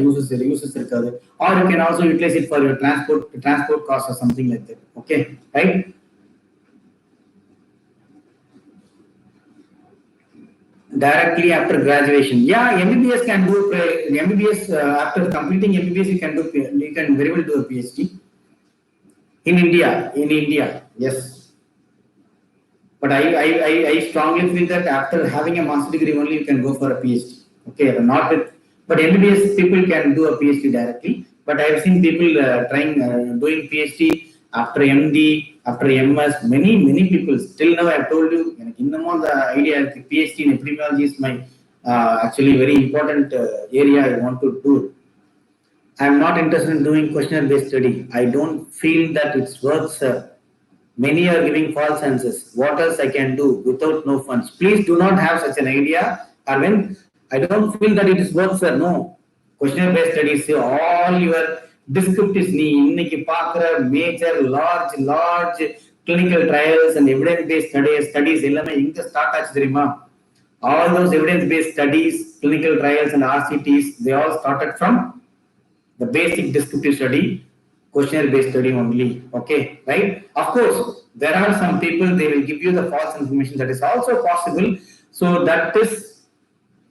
uses or you can also utilize it for your transport cost or something like that. Okay, right? Directly after graduation, yeah, MBBS can do MBBS after completing MBBS you can very well do a PhD in India, yes. But I strongly feel that after having a master's degree only you can go for a PhD. Okay, not with, but MBBS people can do a PhD directly. But I have seen people trying doing PhD after MD, after MS. Many people. Till now, I have told you, the idea of PhD in epidemiology is my actually very important area I want to do. I am not interested in doing questionnaire-based study. I don't feel that it works. Many are giving false answers. What else I can do without no funds? Please do not have such an idea. Arvind, I don't feel that it is worth, sir. No. Questionnaire-based studies, all your descriptives, major, large clinical trials and evidence-based studies, all those evidence-based studies, clinical trials and RCTs, they all started from the basic descriptive study, questionnaire-based study only. Okay, right? Of course, there are some people, they will give you the false information. That is also possible. So that is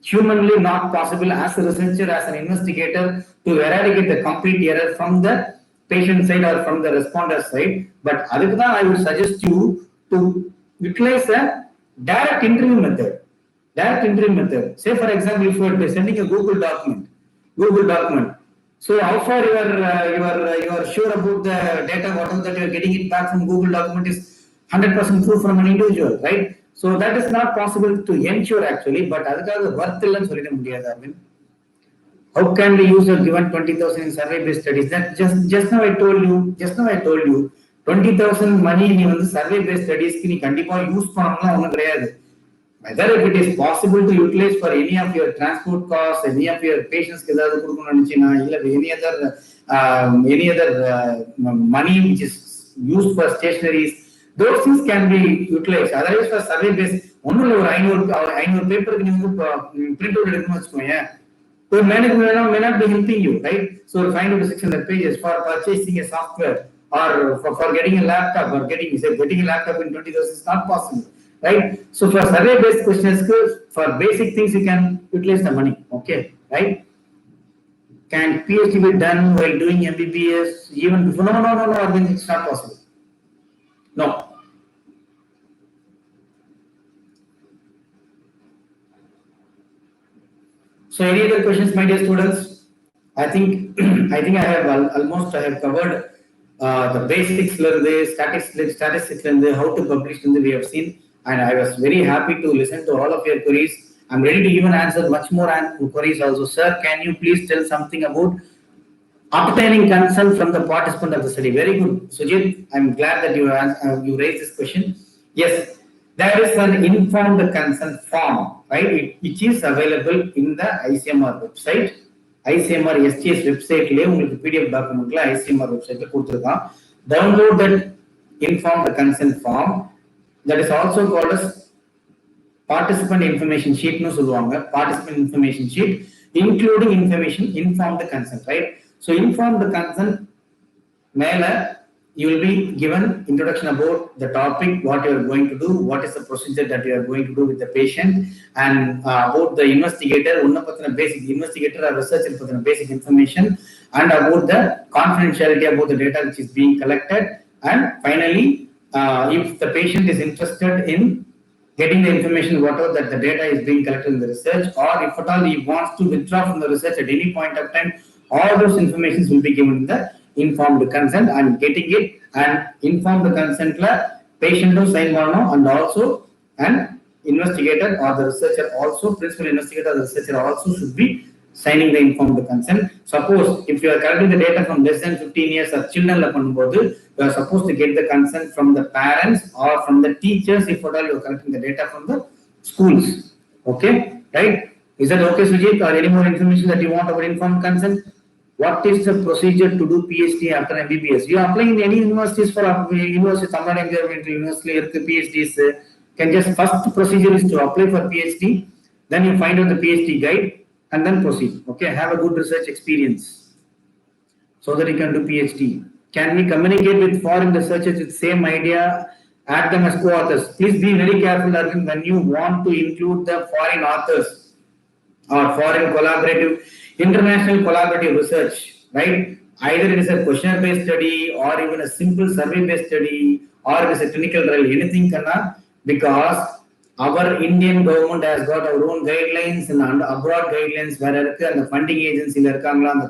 humanly not possible as a researcher, as an investigator, to eradicate the complete error from the patient side or from the responder side. But Aditya, I would suggest you to utilize a direct interview method. Say, for example, if you are sending a Google document. So how far you are sure about the data, whatever that you are getting it back from Google document is 100% proof from an individual, right? So that is not possible to ensure actually, but how can we use a given 20,000 in survey-based studies? That just now I told you, 20,000 money in the survey-based studies can use whether if it is possible to utilize for any of your transport costs, any of your patients, any other money which is used for stationaries, those things can be utilized. Otherwise, for survey based, only paper print out may not be helping you, right? So find out 600 pages for purchasing a software or for getting a laptop or getting a laptop in 20,000 is not possible. Right? So for survey-based questions, for basic things, you can utilize the money. Okay, right? Can PhD be done while doing MBBS even before? No, it's not possible. No. So any other questions, my dear students? I think I have almost covered the basics, statistics, how to publish, we have seen. And I was very happy to listen to all of your queries. I'm ready to even answer much more queries also. Sir, can you please tell something about obtaining consent from the participant of the study? Very good. Sujit, I'm glad that you raised this question. Yes, there is an informed consent form, right? Which is available in the ICMR website. ICMR STS website, PDF document, ICMR website. Download that informed consent form. That is also called as participant information sheet. Participant information sheet, including information, informed consent, right? So informed consent, you will be given introduction about the topic, what you are going to do, what is the procedure that you are going to do with the patient, and about the investigator, basic investigator or researcher basic information, and about the confidentiality about the data which is being collected, and finally, if the patient is interested in getting the information, whatever that the data is being collected in the research, or if at all he wants to withdraw from the research at any point of time, all those informations will be given in the informed consent, and getting it and informed consent patient sign and also an investigator or the researcher also, principal investigator or the researcher also should be signing the informed consent. Suppose if you are collecting the data from less than 15 years or children, you are supposed to get the consent from the parents or from the teachers if at all you are collecting the data from the schools. Okay, right? Is that okay, Sujit? Or any more information that you want about informed consent? What is the procedure to do PhD after MBBS? You are applying in any universities for university, Tamil Nadu University, PhDs. Can just first procedure is to apply for PhD, then you find out the PhD guide and then proceed. Okay, have a good research experience so that you can do PhD. Can we communicate with foreign researchers with same idea, add them as co-authors? Please be very careful, Arvind, when you want to include the foreign authors or foreign collaborative, international collaborative research, right? Either it is a questionnaire-based study or even a simple survey-based study or it is a clinical trial, anything can, because our Indian government has got our own guidelines and abroad guidelines where the funding agency, the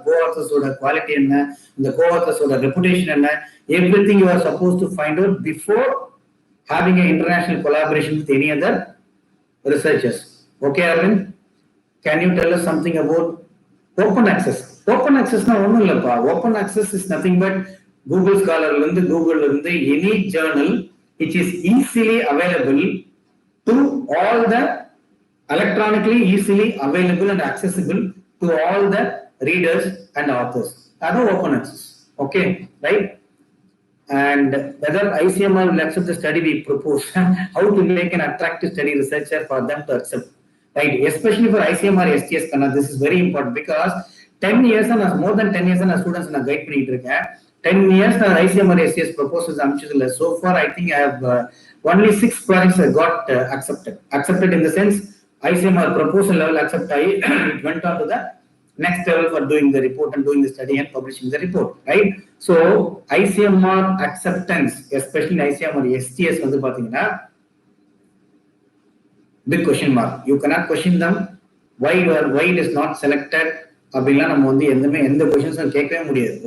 co-authors quality and the co-authors reputation and everything you are supposed to find out before having an international collaboration with any other researchers. Okay, Arvind? Can you tell us something about open access? Open access open access is nothing but Google Scholar, any journal which is easily available to all the electronically easily available and accessible to all the readers and authors. That's open access. Okay, right? And whether ICMR will accept the study we propose, how to make an attractive study researcher for them to accept. Right, especially for ICMR STS, this is very important because 10 years and more than 10 years and students in a guide பண்ணிட்டு 10 years ICMR STS proposals so far I think I have only 6 projects got accepted in the sense ICMR proposal level accepted. It went on to the next level for doing the report and doing the study and publishing the report, right? So ICMR acceptance, especially ICMR STS big question mark. You cannot question them why it is not selected. Questions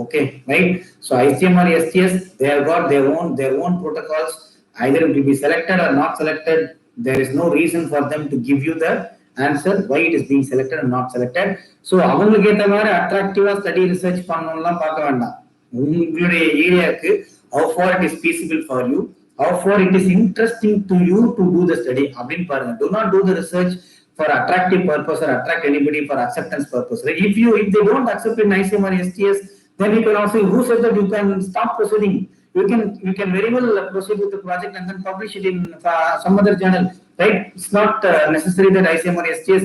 okay, right? So ICMR STS, they have got their own protocols. Either it will be selected or not selected. There is no reason for them to give you the answer why it is being selected and not selected. So attractive study research area how far it is feasible for you, how far it is interesting to you to do the study. Do not do the research for attractive purpose or attract anybody for acceptance purpose. Right? If they don't accept in ICMR STS, then you can also, who said that you can stop proceeding? You can very well proceed with the project and then publish it in some other journal. Right? It's not necessary that ICMR STS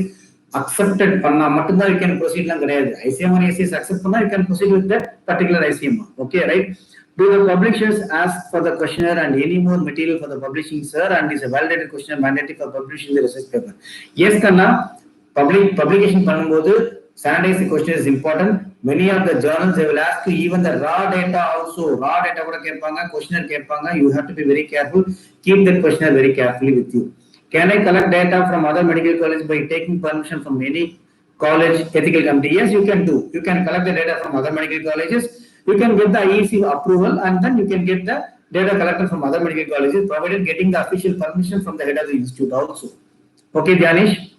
accepted you can proceed. ICMR STS accept you can proceed with that particular ICMR. Okay, right? Do the publishers ask for the questionnaire and any more material for the publishing, sir? And is a validated questionnaire mandatory for publishing the research paper? Yes, Kanna. Publication panumbodhu, standardized questionnaire is important. Many of the journals, they will ask you even the raw data also. Raw data questionnaire, you have to be very careful. Keep that questionnaire very carefully with you. Can I collect data from other medical colleges by taking permission from any college ethical committee? Yes, you can do. You can collect the data from other medical colleges. You can get the IEC approval and then you can get the data collected from other medical colleges, provided getting the official permission from the head of the institute also. Okay, Dhyanish?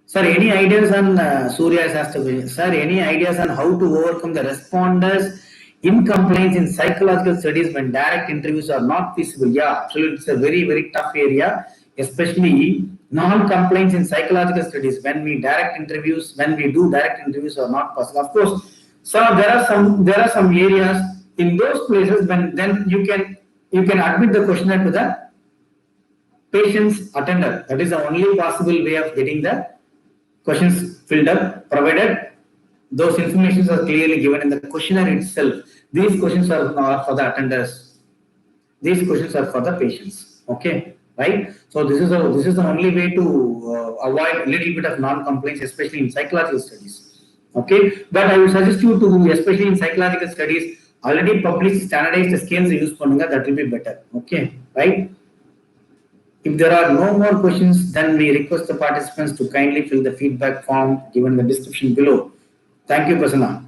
Sir, any ideas on Surya has asked a sir, any ideas on how to overcome the responders' incompliance in psychological studies when direct interviews are not feasible? Yeah, absolutely. It's a very, very tough area, especially non-compliance in psychological studies when we do direct interviews are not possible. Of course, so there are some areas in those places when then you can admit the questionnaire to the patient's attender. That is the only possible way of getting the questions filled up, provided Those informations are clearly given in the questionnaire itself. These questions are not for the attenders. These questions are for the patients. Okay, right? So this is the only way to avoid a little bit of non-compliance, especially in psychological studies. Okay, but I would suggest you to, especially in psychological studies, already published standardized scales use pannunga, that will be better. Okay, right? If there are no more questions, then we request the participants to kindly fill the feedback form given in the description below. Thank you, Prasanna.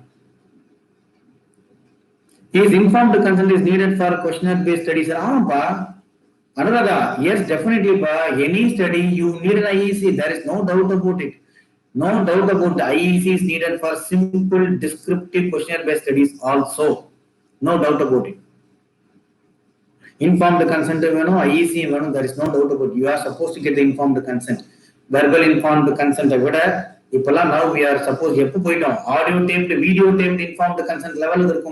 Is informed consent is needed for questionnaire-based studies? Anuradha, yes, definitely. Any study, you need an IEC. There is no doubt about it. No doubt about the IEC is needed for simple descriptive questionnaire-based studies also. No doubt about it. Informed consent, IEC, there is no doubt about it. You are supposed to get the informed consent. Verbal informed consent, now we are supposed audio taped, video taped informed consent level.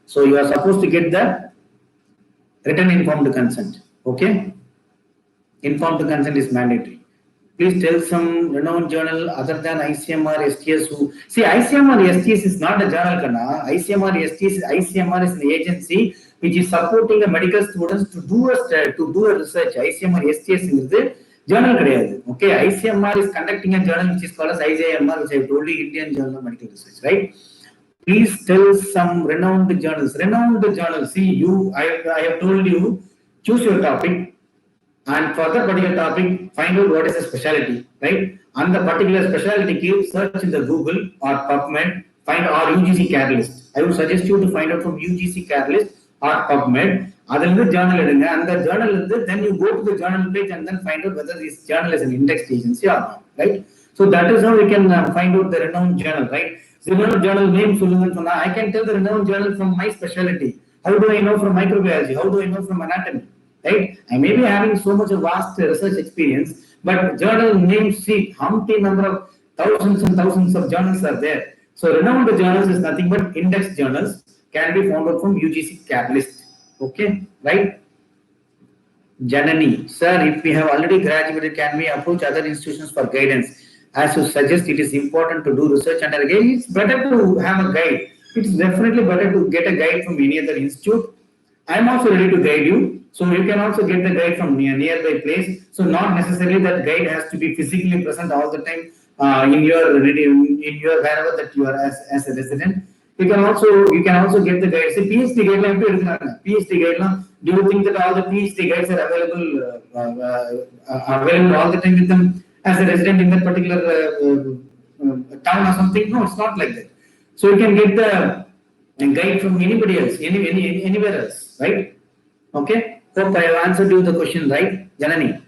So you are supposed to get the written informed consent. Okay? Informed consent is mandatory. Please tell some renowned journal other than ICMR STS who... See, ICMR STS is not a journal, Kana. ICMR is an agency which is supporting the medical students to do a research. ICMR STS is the journal. Okay, ICMR is conducting a journal which is called as ICMR, which I told you, Indian Journal of Medical Research, right? Please tell some renowned journals. Renowned journals. See, I have told you, choose your topic. And for that particular topic, find out what is the specialty, right? And the particular specialty key, search in the Google or PubMed, find our UGC care list. I would suggest you to find out from UGC care list or PubMed. Other than the journal, and the journal, then you go to the journal page and then find out whether this journal is an indexed agency or not, right? So that is how we can find out the renowned journal, right? The renowned journal name, I can tell the renowned journal from my specialty. How do I know from microbiology? How do I know from anatomy? Right? I may be having so much of vast research experience, but journal names, see, Humpty number of thousands and thousands of journals are there. So renowned journals is nothing but index journals, can be found out from UGC care list. Okay, right? Janani, sir, if we have already graduated, can we approach other institutions for guidance? As you suggest, it is important to do research under a guide. It's better to have a guide. It's definitely better to get a guide from any other institute. I am also ready to guide you. So you can also get the guide from nearby place. So not necessarily that guide has to be physically present all the time in your wherever that you are as a resident. You can also get the guide. Say PhD guideline. PhD guideline. Do you think that all the PhD guides are available all the time with them as a resident in that particular town or something? No, it's not like that. So you can get the guide from anybody else, anywhere else, right? Okay. Hope I have answered you the question, right, Janani?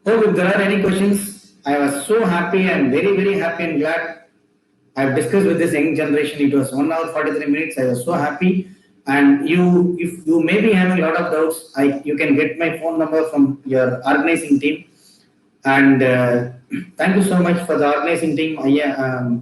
Hope if there are any questions, I was so happy and very, very happy and glad. I have discussed with this young generation. It was 1 hour 43 minutes. I was so happy. And if you may be having a lot of doubts, you can get my phone number from your organizing team. And thank you so much for the organizing team, IMA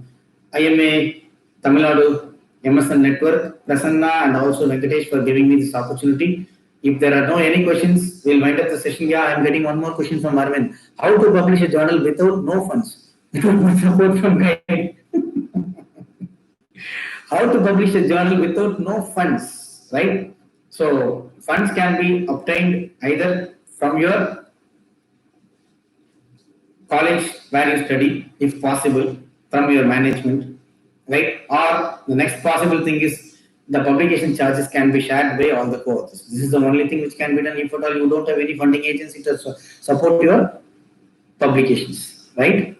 Tamil Nadu MSN Network, Prasanna, and also Venkatesh for giving me this opportunity. If there are any questions, we'll wind up the session. Yeah, I'm getting one more question from Arvind. How to publish a journal without no funds? Without support from guide. How to publish a journal without no funds, right? So funds can be obtained either from your college where you study, if possible, from your management, right? Or the next possible thing is the publication charges can be shared by all the co-authors. This is the only thing which can be done if at all you don't have any funding agency to support your publications, right?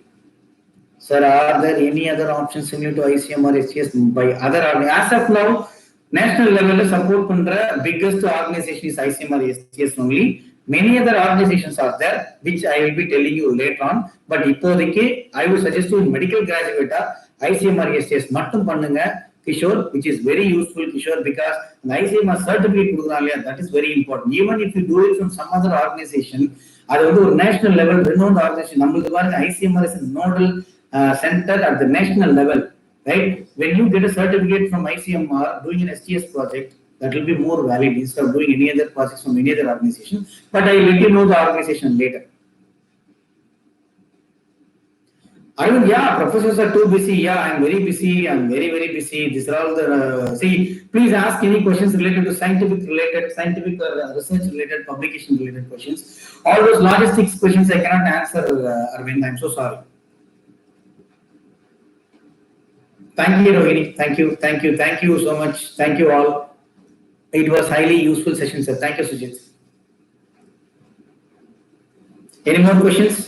Sir, are there any other options similar to ICMR STS by other organizations? As of now, national level support pandra biggest organization is ICMR STS only. Many other organizations are there, which I will be telling you later on. But ipodike, I would suggest to medical graduate ICMR STS mattum pannunga Kishore, which is very useful, Kishore, because an ICMR certificate that is very important. Even if you do it from some other organization, or national level renowned organization, ICMR is a nodal center at the national level, right? When you get a certificate from ICMR doing an STS project, that will be more valid instead of doing any other projects from any other organization. But I will let you know the organization later. I mean, yeah, professors are too busy. Yeah, I'm very busy. I'm very, very busy. These are all the, see, please ask any questions related to scientific or research related, publication related questions. All those logistics questions I cannot answer, Arvind. I'm so sorry. Thank you, Rohini. Thank you. Thank you. Thank you so much. Thank you all. It was highly useful session, sir. Thank you, Sujit. Any more questions?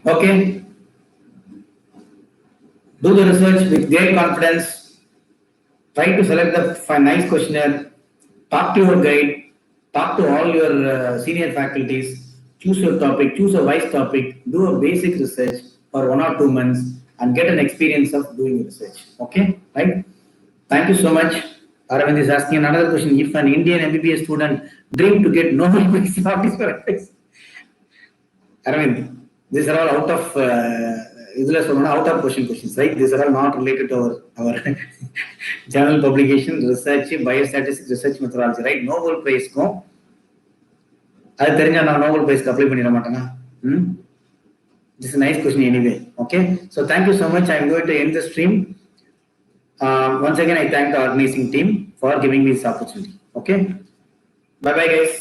Okay. Do the research with great confidence. Try to select the nice questionnaire. Talk to your guide. Talk to all your senior faculties. Choose your topic. Choose a wise topic. Do a basic research for 1 or 2 months and get an experience of doing research. Okay, right? Thank you so much. Aravind is asking another question. If an Indian MBBS student dream to get Nobel Prize, what is your advice? Aravind, these are all out of questions, right? These are all not related to our journal publication, research, biostatistics, research methodology, right? Nobel Prize ko, அது தெரிஞ்சா நான் Nobel பிரைஸ்க்கு apply பண்ணிட மாட்டேனா? This is a nice question anyway. Okay, so thank you so much. I'm going to end the stream. Once again, I thank the organizing team for giving me this opportunity. Okay, bye bye, guys.